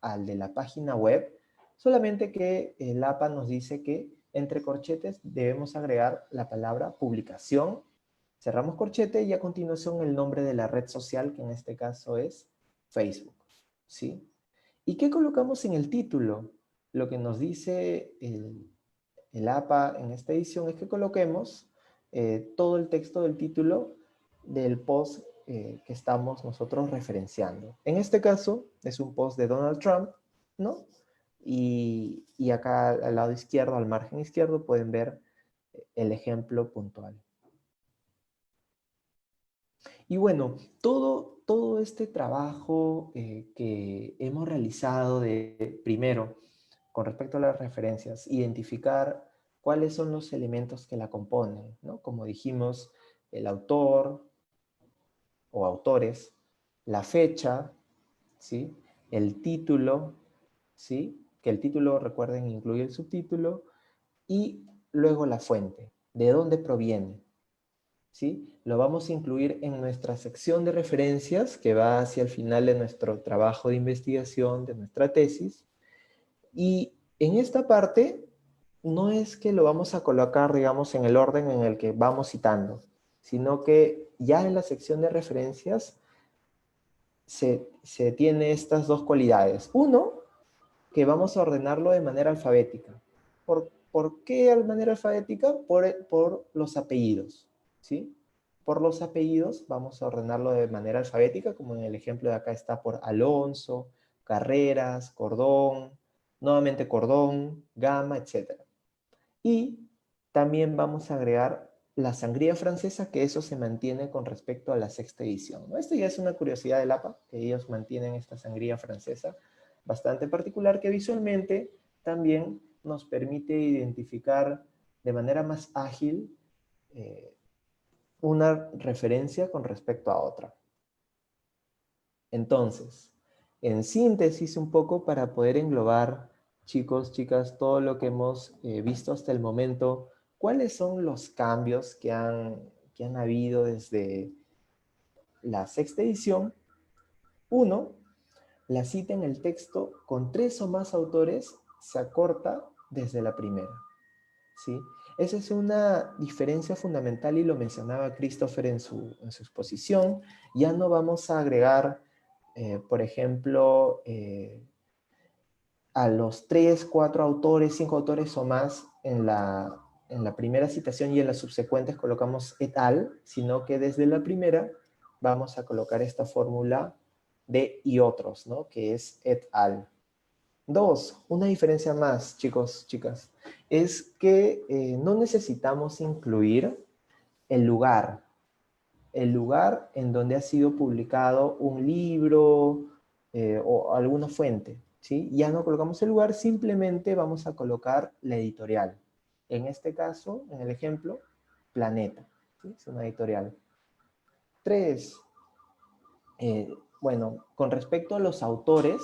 al de la página web, solamente que el APA nos dice que entre corchetes debemos agregar la palabra publicación, cerramos corchete y a continuación el nombre de la red social, que en este caso es Facebook, ¿sí? ¿Y qué colocamos en el título? Lo que nos dice el APA en esta edición es que coloquemos todo el texto del título del post que estamos nosotros referenciando. En este caso es un post de Donald Trump, ¿no? Y acá al lado izquierdo, al margen izquierdo, pueden ver el ejemplo puntual. Y bueno, todo este trabajo que hemos realizado primero, con respecto a las referencias, identificar cuáles son los elementos que la componen, ¿no? Como dijimos, el autor o autores, la fecha, ¿sí? El título, ¿sí? Que el título, recuerden, incluye el subtítulo, y luego la fuente, de dónde proviene, ¿sí? Lo vamos a incluir en nuestra sección de referencias que va hacia el final de nuestro trabajo de investigación, de nuestra tesis, y en esta parte no es que lo vamos a colocar, digamos, en el orden en el que vamos citando, sino que ya en la sección de referencias se tiene estas dos cualidades. Uno, que vamos a ordenarlo de manera alfabética. ¿Por qué de manera alfabética? Por los apellidos, ¿sí? Por los apellidos vamos a ordenarlo de manera alfabética, como en el ejemplo de acá está por Alonso, Carreras, Cordón, Nuevamente cordón, gama, etc. Y también vamos a agregar la sangría francesa, que eso se mantiene con respecto a la sexta edición, ¿no? Esto ya es una curiosidad del APA, que ellos mantienen esta sangría francesa bastante particular, que visualmente también nos permite identificar de manera más ágil una referencia con respecto a otra. Entonces, en síntesis un poco para poder englobar, chicos, chicas, todo lo que hemos visto hasta el momento, ¿cuáles son los cambios que han habido desde la sexta edición? Uno, la cita en el texto con 3 o más autores se acorta desde la primera, ¿sí? Esa es una diferencia fundamental y lo mencionaba Christopher en su exposición. Ya no vamos a agregar, por ejemplo, a los 3, 4 autores, 5 autores o más en la primera citación, y en las subsecuentes colocamos et al, sino que desde la primera vamos a colocar esta fórmula de y otros, ¿no? Que es et al. 2, una diferencia más, chicos, chicas, es que no necesitamos incluir el lugar en donde ha sido publicado un libro o alguna fuente, ¿sí? Ya no colocamos el lugar, simplemente vamos a colocar la editorial. En este caso, en el ejemplo, Planeta, ¿sí? Es una editorial. 3, bueno, con respecto a los autores,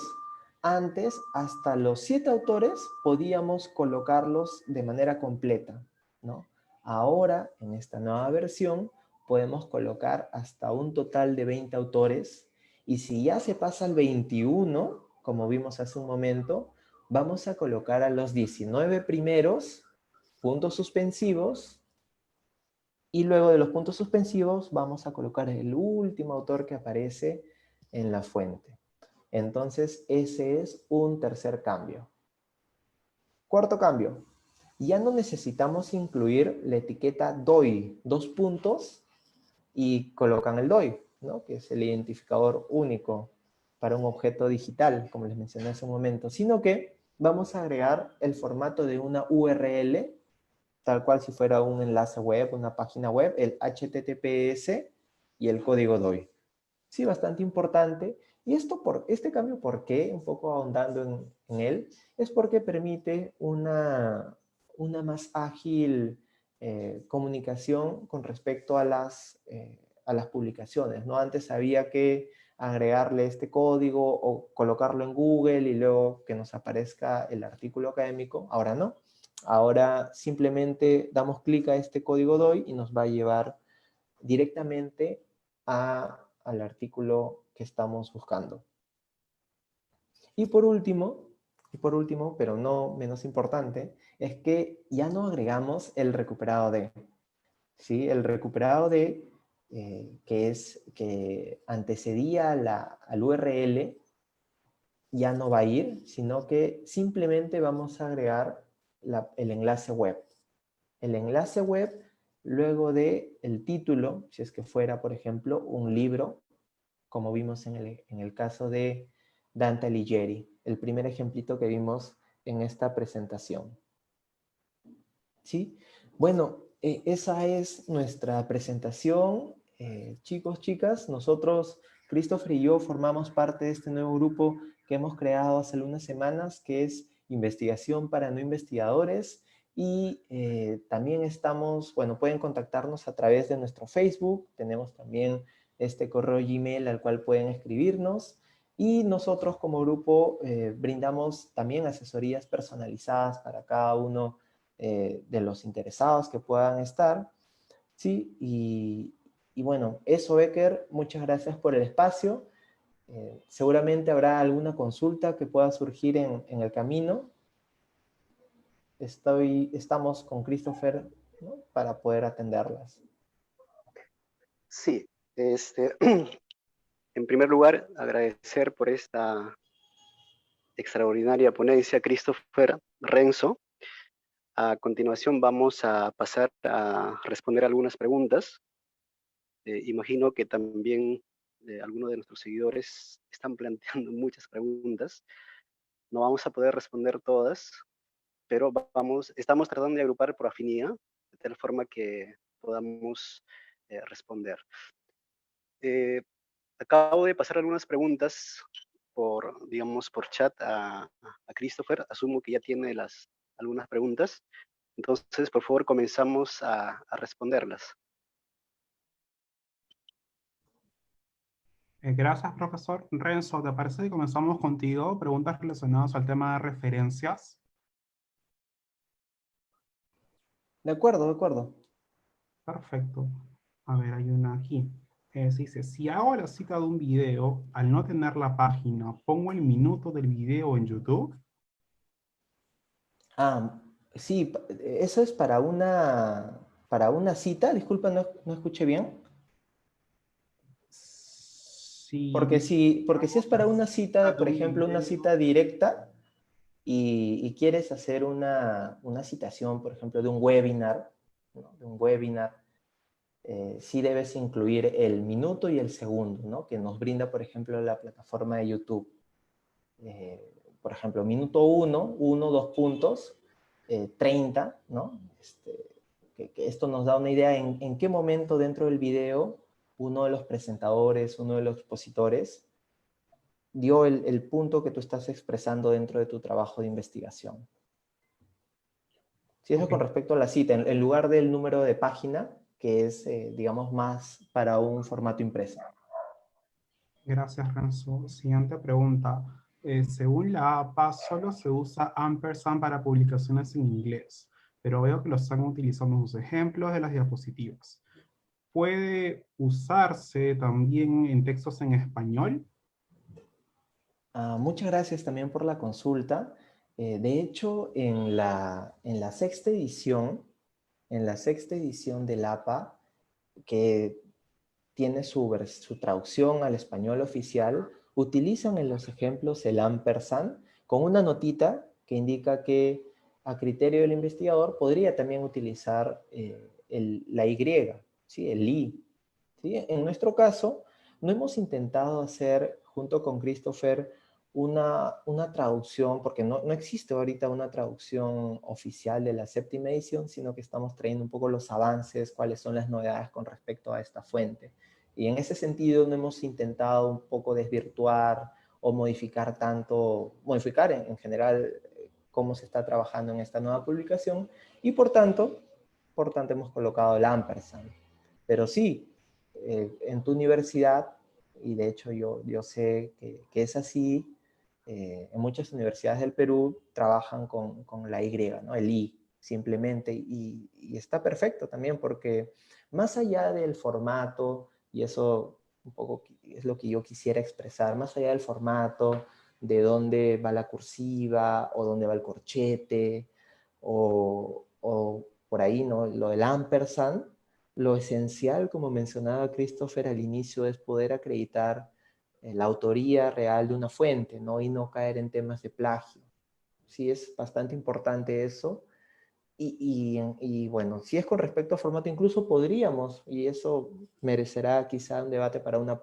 antes hasta los 7 autores podíamos colocarlos de manera completa, ¿no? Ahora, en esta nueva versión, podemos colocar hasta un total de 20 autores, y si ya se pasa al 21, como vimos hace un momento, vamos a colocar a los 19 primeros, puntos suspensivos, y luego de los puntos suspensivos vamos a colocar el último autor que aparece en la fuente. Entonces ese es un tercer cambio. Cuarto cambio. Ya no necesitamos incluir la etiqueta DOI, 2 puntos, y colocan el DOI, ¿no? Que es el identificador único para un objeto digital, como les mencioné hace un momento, sino que vamos a agregar el formato de una URL, tal cual si fuera un enlace web, una página web, el HTTPS y el código DOI. Sí, bastante importante. Y este cambio, ¿por qué? Un poco ahondando en él, es porque permite una más ágil comunicación con respecto a las publicaciones, ¿no? Antes había que agregarle este código o colocarlo en Google y luego que nos aparezca el artículo académico. Ahora no. Ahora simplemente damos clic a este código DOI y nos va a llevar directamente al artículo que estamos buscando. Y por último, pero no menos importante, es que ya no agregamos el recuperado de, ¿sí? El recuperado de, que antecedía al URL, ya no va a ir, sino que simplemente vamos a agregar el enlace web. El enlace web luego de el título, si es que fuera, por ejemplo, un libro, como vimos en el caso de Dante Alighieri, el primer ejemplito que vimos en esta presentación. ¿Sí? Bueno, esa es nuestra presentación. Chicos, chicas, nosotros, Christopher y yo, formamos parte de este nuevo grupo que hemos creado hace algunas semanas, que es Investigación para No Investigadores. Y también estamos, bueno, pueden contactarnos a través de nuestro Facebook. Tenemos también este correo Gmail al cual pueden escribirnos. Y nosotros como grupo brindamos también asesorías personalizadas para cada uno de los interesados que puedan estar. Sí, y bueno, eso, Becker, muchas gracias por el espacio. Seguramente habrá alguna consulta que pueda surgir en el camino. Estamos con Christopher, ¿no? Para poder atenderlas. Sí, en primer lugar, agradecer por esta extraordinaria ponencia, Christopher, Renzo. A continuación vamos a pasar a responder algunas preguntas. Imagino que también algunos de nuestros seguidores están planteando muchas preguntas. No vamos a poder responder todas, pero estamos tratando de agrupar por afinidad, de tal forma que podamos responder. Acabo de pasar algunas preguntas digamos, por chat a Christopher. Asumo que ya tiene algunas preguntas. Entonces, por favor, comenzamos a responderlas. Gracias, profesor. Renzo, ¿te parece que comenzamos contigo? Preguntas relacionadas al tema de referencias. De acuerdo, de acuerdo. Perfecto. A ver, hay una aquí. Dice, si hago la cita de un video, al no tener la página, ¿pongo el minuto del video en YouTube? Ah, sí, eso es para una cita. Disculpa, no escuché bien. Sí. Porque si es para una cita, por ejemplo, una cita directa y quieres hacer una citación, por ejemplo, de un webinar, ¿no? De un webinar, sí debes incluir el minuto y el segundo, ¿no? Que nos brinda, por ejemplo, la plataforma de YouTube. Por ejemplo, minuto 1, 2 puntos, 30, ¿no? Que esto nos da una idea en qué momento dentro del video uno de los presentadores, uno de los expositores, dio el punto que tú estás expresando dentro de tu trabajo de investigación. Si eso Ok. con respecto a la cita, en lugar del número de página, que es, digamos, más para un formato impreso. Gracias, Renzo. Siguiente pregunta. Según la APA, solo se usa ampersand para publicaciones en inglés, pero veo que lo están utilizando en sus ejemplos de las diapositivas. ¿Puede usarse también en textos en español? Muchas gracias también por la consulta. De hecho, en la sexta edición, del APA, que tiene su traducción al español oficial, utilizan en los ejemplos el ampersand con una notita que indica que a criterio del investigador podría también utilizar la Y, ¿sí? El I. ¿Sí? En nuestro caso, no hemos intentado hacer, junto con Christopher, una traducción, porque no existe ahorita una traducción oficial de la séptima edición, sino que estamos trayendo un poco los avances, cuáles son las novedades con respecto a esta fuente. Y en ese sentido no hemos intentado un poco desvirtuar o modificar en general cómo se está trabajando en esta nueva publicación, y por tanto hemos colocado el ampersand. Pero sí, en tu universidad, y de hecho yo sé que es así, en muchas universidades del Perú trabajan con la Y, ¿no? El I, simplemente, y está perfecto también porque más allá del formato, y eso un poco es lo que yo quisiera expresar, más allá del formato, de dónde va la cursiva, o dónde va el corchete, o por ahí, ¿no? Lo del ampersand, lo esencial, como mencionaba Christopher al inicio, es poder acreditar la autoría real de una fuente, ¿no? Y no caer en temas de plagio. Sí, es bastante importante eso. Y bueno, si es con respecto a formato, incluso podríamos, y eso merecerá quizá un debate para un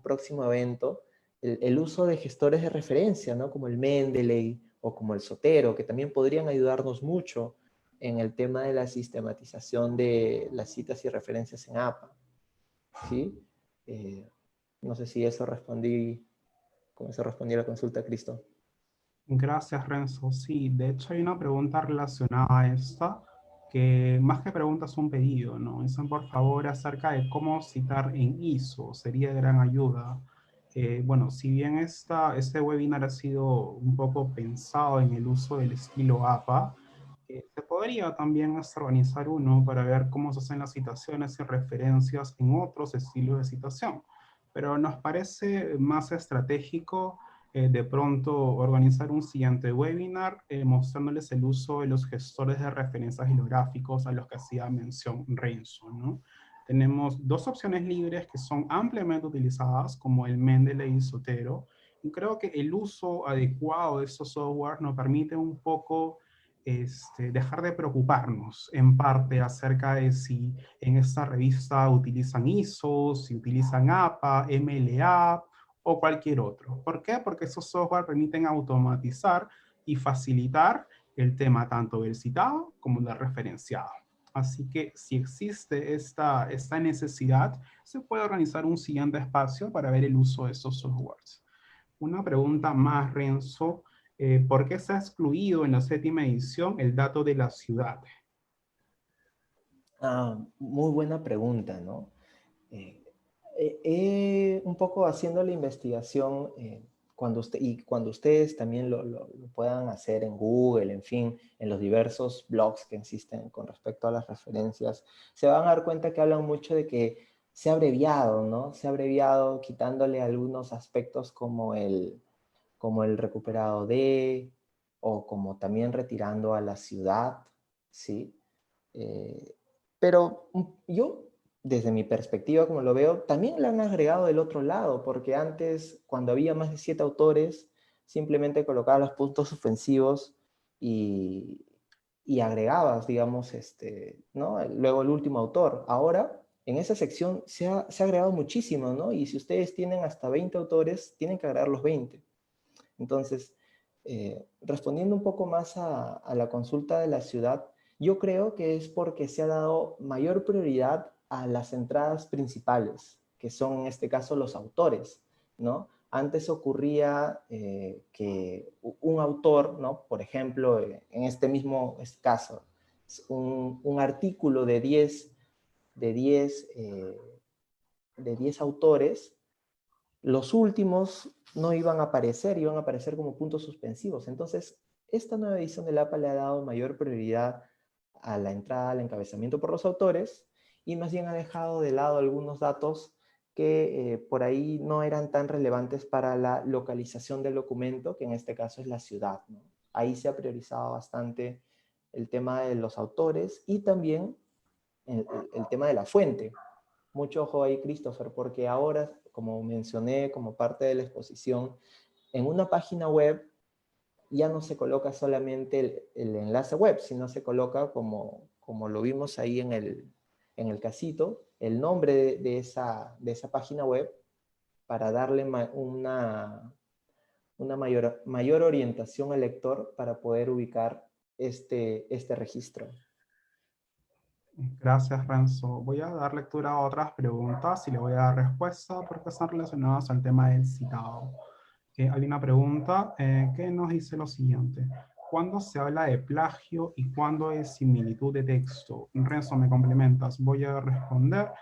próximo evento, el uso de gestores de referencia, ¿no? Como el Mendeley o como el Zotero, que también podrían ayudarnos mucho en el tema de la sistematización de las citas y referencias en APA. ¿Sí? No sé si con eso respondí a la consulta, Cristo. Gracias, Renzo. Sí, de hecho hay una pregunta relacionada a esta, que más que pregunta es un pedido, ¿no? Dicen, por favor, acerca de cómo citar en ISO, sería de gran ayuda. Bueno, si bien este webinar ha sido un poco pensado en el uso del estilo APA, se podría también organizar uno para ver cómo se hacen las citaciones y referencias en otros estilos de citación. Pero nos parece más estratégico de pronto organizar un siguiente webinar mostrándoles el uso de los gestores de referencias bibliográficos a los que hacía mención Renzo, ¿no? Tenemos dos opciones libres que son ampliamente utilizadas, como el Mendeley y Zotero, y creo que el uso adecuado de estos softwares nos permite un poco dejar de preocuparnos en parte acerca de si en esta revista utilizan ISO, si utilizan APA, MLA, o cualquier otro. ¿Por qué? Porque esos software permiten automatizar y facilitar el tema tanto del citado como del referenciado. Así que si existe esta necesidad, se puede organizar un siguiente espacio para ver el uso de estos softwares. Una pregunta más, Renzo. ¿Por qué se ha excluido en la 7ª edición el dato de la ciudad? Muy buena pregunta, ¿no? Un poco haciendo la investigación, cuando ustedes también lo puedan hacer en Google, en fin, en los diversos blogs que existen con respecto a las referencias, se van a dar cuenta que hablan mucho de que se ha abreviado, ¿no? Se ha abreviado quitándole algunos aspectos como el recuperado de, o como también retirando a la ciudad, ¿sí? Pero yo, desde mi perspectiva, como lo veo, también le han agregado del otro lado, porque antes, cuando había más de 7 autores, simplemente colocabas los puntos suspensivos y agregabas, digamos, ¿no? Luego el último autor. Ahora, en esa sección se ha agregado muchísimo, ¿no? Y si ustedes tienen hasta 20 autores, tienen que agregar los 20. Entonces, respondiendo un poco más a la consulta de la ciudad, yo creo que es porque se ha dado mayor prioridad a las entradas principales, que son en este caso los autores, ¿no? Antes ocurría que un autor, ¿no? Por ejemplo, en este mismo caso, un artículo de 10 autores, los últimos no iban a aparecer, iban a aparecer como puntos suspensivos. Entonces, esta nueva edición del APA le ha dado mayor prioridad a la entrada, al encabezamiento por los autores, y más bien ha dejado de lado algunos datos que por ahí no eran tan relevantes para la localización del documento, que en este caso es la ciudad, ¿no? Ahí se ha priorizado bastante el tema de los autores y también el tema de la fuente. Mucho ojo ahí, Christopher, porque ahora, como mencioné como parte de la exposición, en una página web ya no se coloca solamente el enlace web, sino se coloca, como lo vimos ahí en el casito, el nombre de esa página web para darle una mayor orientación al lector para poder ubicar este registro. Gracias, Renzo. Voy a dar lectura a otras preguntas y le voy a dar respuesta porque están relacionadas al tema del citado. Hay una pregunta que nos dice lo siguiente. ¿Cuándo se habla de plagio y cuándo es similitud de texto? Renzo, me complementas. Voy a responder.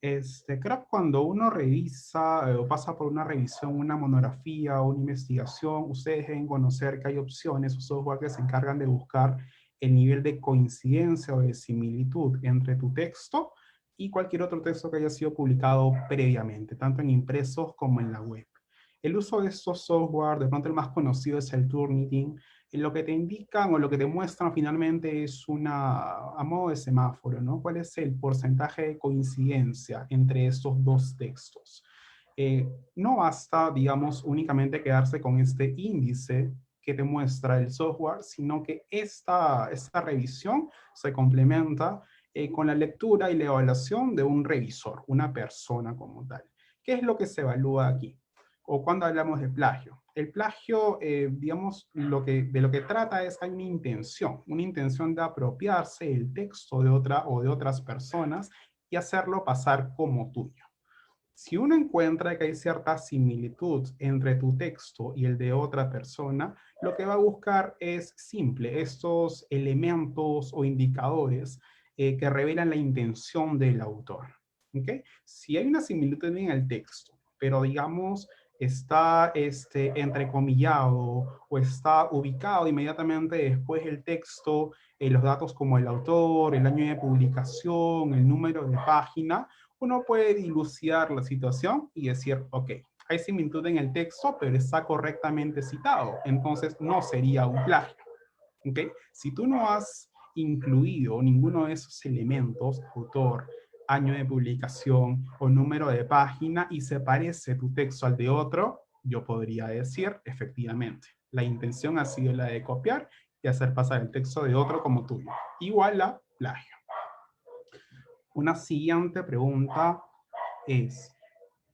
Creo que cuando uno revisa o pasa por una revisión, una monografía o una investigación, ustedes deben conocer que hay opciones o software que se encargan de buscar el nivel de coincidencia o de similitud entre tu texto y cualquier otro texto que haya sido publicado previamente, tanto en impresos como en la web. El uso de estos software, de pronto el más conocido es el Turnitin, lo que te indican o lo que te muestran finalmente es a modo de semáforo, ¿no? ¿Cuál es el porcentaje de coincidencia entre estos dos textos? No basta, digamos, únicamente quedarse con este índice que te muestra el software, sino que esta revisión se complementa con la lectura y la evaluación de un revisor, una persona como tal. ¿Qué es lo que se evalúa aquí? O cuando hablamos de plagio. El plagio, digamos, de lo que trata es que hay una intención de apropiarse del texto de otra o de otras personas y hacerlo pasar como tuyo. Si uno encuentra que hay cierta similitud entre tu texto y el de otra persona, lo que va a buscar es simple, estos elementos o indicadores que revelan la intención del autor. ¿Okay? Si hay una similitud en el texto, pero digamos está entrecomillado o está ubicado inmediatamente después del texto, los datos como el autor, el año de publicación, el número de página, uno puede dilucidar la situación y decir, ok, hay similitud en el texto, pero está correctamente citado, entonces no sería un plagio. ¿Okay? Si tú no has incluido ninguno de esos elementos, autor, año de publicación o número de página, y se parece tu texto al de otro, yo podría decir, efectivamente, la intención ha sido la de copiar y hacer pasar el texto de otro como tuyo. Igual a plagio. Una siguiente pregunta es,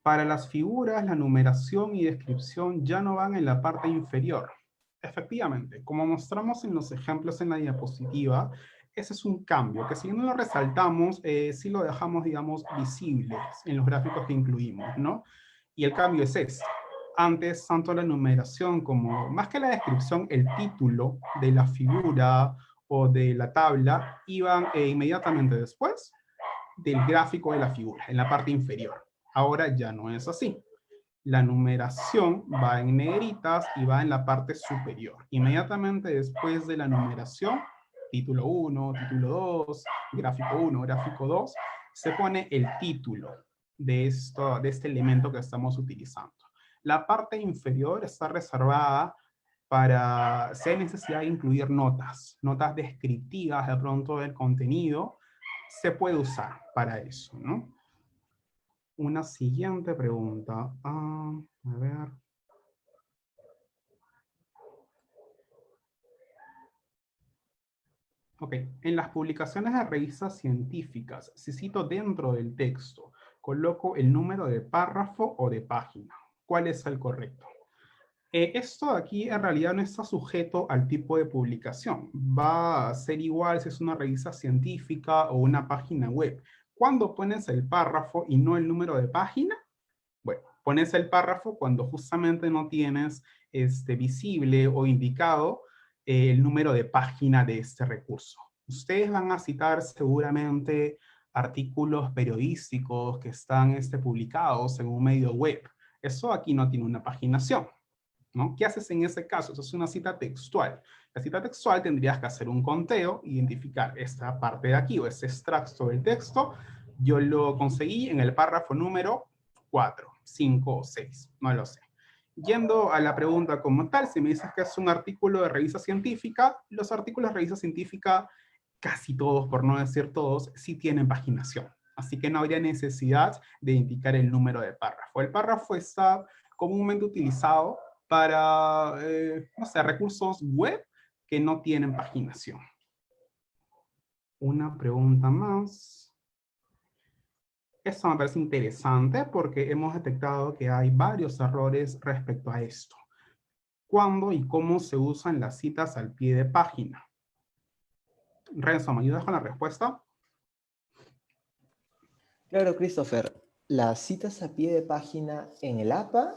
Para las figuras, la numeración y descripción ya no van en la parte inferior. Efectivamente, como mostramos en los ejemplos en la diapositiva, ese es un cambio que si no lo resaltamos, sí lo dejamos, digamos, visible en los gráficos que incluimos, ¿no? Y el cambio es este. Antes, tanto la numeración como, más que la descripción, el título de la figura o de la tabla iban inmediatamente después del gráfico de la figura, en la parte inferior. Ahora ya no es así. La numeración va en negritas y va en la parte superior. Inmediatamente después de la numeración, título 1, título 2, gráfico 1, gráfico 2, se pone el título de este elemento que estamos utilizando. La parte inferior está reservada para, si hay necesidad de incluir notas descriptivas de pronto del contenido, se puede usar para eso, ¿no? Una siguiente pregunta. A ver. Ok, en las publicaciones de revistas científicas, si cito dentro del texto, coloco el número de párrafo o de página. ¿Cuál es el correcto? Esto de aquí en realidad no está sujeto al tipo de publicación. Va a ser igual si es una revista científica o una página web. ¿Cuándo pones el párrafo y no el número de página? Bueno, pones el párrafo cuando justamente no tienes visible o indicado el número de página de este recurso. Ustedes van a citar seguramente artículos periodísticos que están publicados en un medio web. Eso aquí no tiene una paginación, ¿no? ¿Qué haces en ese caso? Eso es una cita textual. La cita textual tendrías que hacer un conteo, identificar esta parte de aquí o este extracto del texto. Yo lo conseguí en el párrafo número 4, 5 o 6, no lo sé. Yendo a la pregunta como tal, si me dices que es un artículo de revista científica, los artículos de revista científica, casi todos, por no decir todos, sí tienen paginación. Así que no habría necesidad de indicar el número de párrafo. El párrafo está comúnmente utilizado para, no sé, recursos web que no tienen paginación. Una pregunta más. Esto me parece interesante porque hemos detectado que hay varios errores respecto a esto. ¿Cuándo y cómo se usan las citas al pie de página? Renzo, ¿me ayudas con la respuesta? Claro, Christopher. Las citas a pie de página en el APA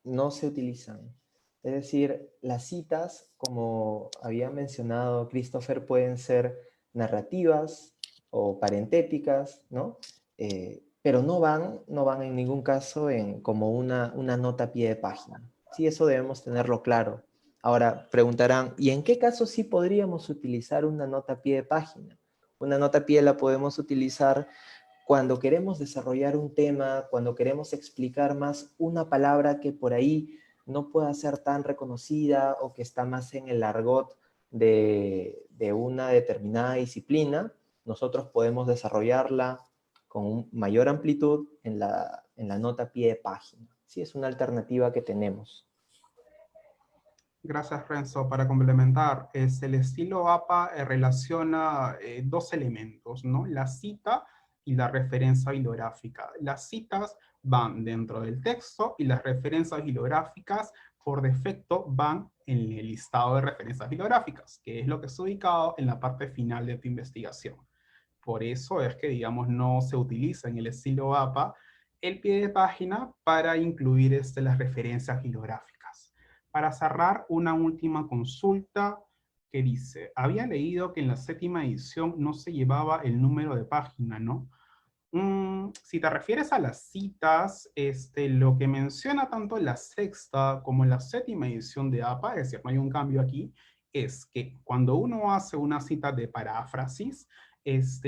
no se utilizan. Es decir, las citas, como había mencionado Christopher, pueden ser narrativas o parentéticas, ¿no? Pero no van en ningún caso como una nota a pie de página. Sí, eso debemos tenerlo claro. Ahora, preguntarán, ¿y en qué caso sí podríamos utilizar una nota a pie de página? Una nota a pie la podemos utilizar cuando queremos desarrollar un tema, cuando queremos explicar más una palabra que por ahí no pueda ser tan reconocida o que está más en el argot de una determinada disciplina, nosotros podemos desarrollarla con mayor amplitud en la nota a pie de página. Sí, es una alternativa que tenemos. Gracias, Renzo. Para complementar, el estilo APA relaciona dos elementos, ¿no? La cita y la referencia bibliográfica. Las citas van dentro del texto y las referencias bibliográficas por defecto van en el listado de referencias bibliográficas, que es lo que está ubicado en la parte final de tu investigación. Por eso es que, digamos, no se utiliza en el estilo APA el pie de página para incluir las referencias bibliográficas. Para cerrar, una última consulta que dice, había leído que en la 7ª edición no se llevaba el número de página, ¿no? Si te refieres a las citas, lo que menciona tanto la 6ª como la 7ª edición de APA, es decir, no hay un cambio aquí, es que cuando uno hace una cita de paráfrasis,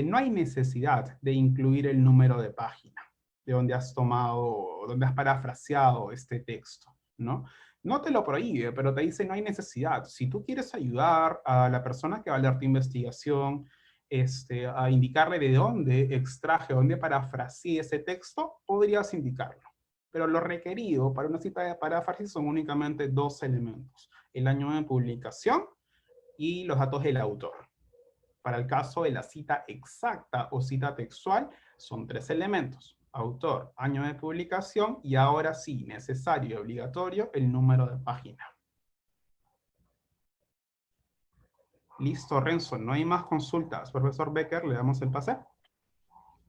no hay necesidad de incluir el número de página de donde has tomado, donde has parafraseado este texto, ¿no? No te lo prohíbe, pero te dice no hay necesidad. Si tú quieres ayudar a la persona que va a leer tu investigación, a indicarle de dónde extraje, dónde parafraseé ese texto, podrías indicarlo. Pero lo requerido para una cita de paráfrasis son únicamente 2 elementos. El año de publicación y los datos del autor. Para el caso de la cita exacta o cita textual, son 3 elementos. autor, año de publicación y ahora sí, necesario y obligatorio, el número de página. Listo, Renzo, no hay más consultas. Profesor Becker, le damos el pase.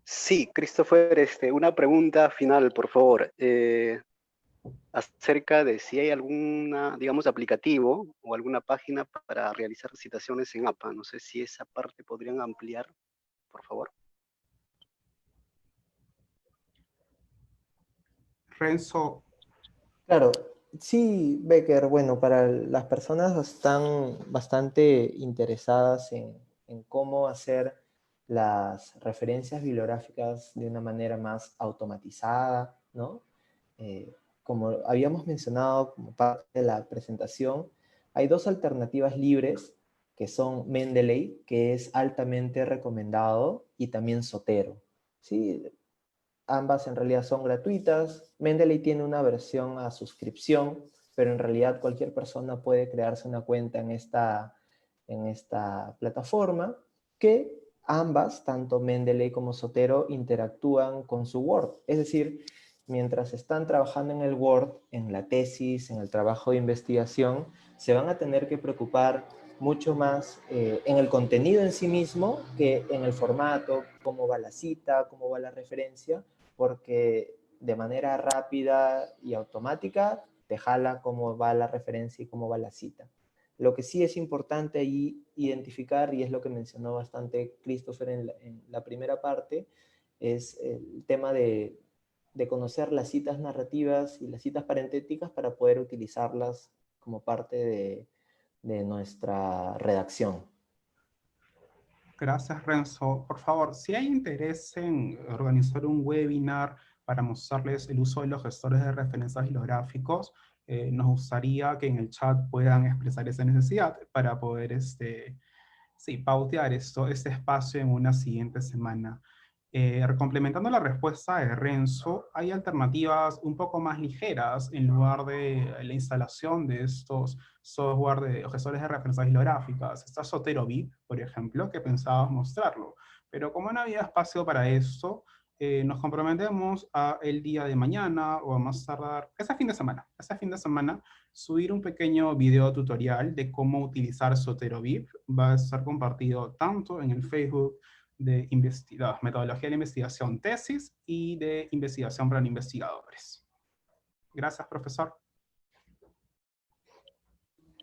Sí, Christopher, una pregunta final, por favor. Acerca de si hay alguna, digamos, aplicativo o alguna página para realizar citaciones en APA. No sé si esa parte podrían ampliar, por favor. Renzo. Claro, sí, Becker, bueno, para las personas que están bastante interesadas en cómo hacer las referencias bibliográficas de una manera más automatizada, ¿no? Como habíamos mencionado como parte de la presentación, hay dos alternativas libres que son Mendeley, que es altamente recomendado, y también Zotero. ¿Sí? Ambas en realidad son gratuitas. Mendeley tiene una versión a suscripción, pero en realidad cualquier persona puede crearse una cuenta en esta plataforma, que ambas, tanto Mendeley como Zotero, interactúan con su Word. Es decir, mientras están trabajando en el Word, en la tesis, en el trabajo de investigación, se van a tener que preocupar mucho más en el contenido en sí mismo que en el formato, cómo va la cita, cómo va la referencia, porque de manera rápida y automática te jala cómo va la referencia y cómo va la cita. Lo que sí es importante ahí identificar, y es lo que mencionó bastante Christopher en la primera parte, es el tema de conocer las citas narrativas y las citas parentéticas para poder utilizarlas como parte de nuestra redacción. Gracias, Renzo. Por favor, si hay interés en organizar un webinar para mostrarles el uso de los gestores de referencias bibliográficos, nos gustaría que en el chat puedan expresar esa necesidad para poder pautear este espacio en una siguiente semana. Complementando la respuesta de Renzo, hay alternativas un poco más ligeras en lugar de la instalación de estos software de gestores de referencias bibliográficas. Está Zotero VIP, por ejemplo, que pensábamos mostrarlo. Pero como no había espacio para esto, nos comprometemos a el día de mañana o a más tardar, ese fin de semana, subir un pequeño video tutorial de cómo utilizar Zotero VIP. Va a estar compartido tanto en el Facebook de metodología de la investigación tesis y de investigación para investigadores. Gracias, profesor.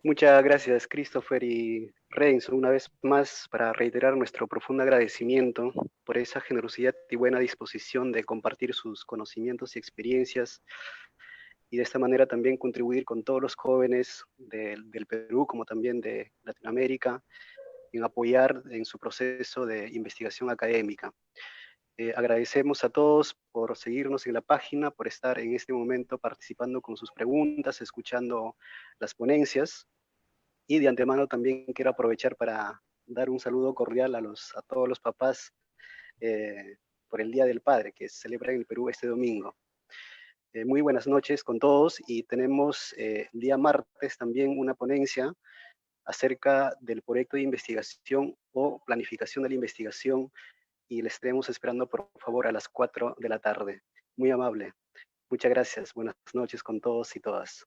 Muchas gracias, Christopher y Renzo, una vez más para reiterar nuestro profundo agradecimiento por esa generosidad y buena disposición de compartir sus conocimientos y experiencias, y de esta manera también contribuir con todos los jóvenes del Perú, como también de Latinoamérica, en apoyar en su proceso de investigación académica. Agradecemos a todos por seguirnos en la página, por estar en este momento participando con sus preguntas, escuchando las ponencias, y de antemano también quiero aprovechar para dar un saludo cordial a todos los papás por el Día del Padre que se celebra en el Perú este domingo. Muy buenas noches con todos, y tenemos el día martes también una ponencia acerca del proyecto de investigación o planificación de la investigación, y les estaremos esperando por favor a las 4 de la tarde. Muy amable. Muchas gracias. Buenas noches con todos y todas.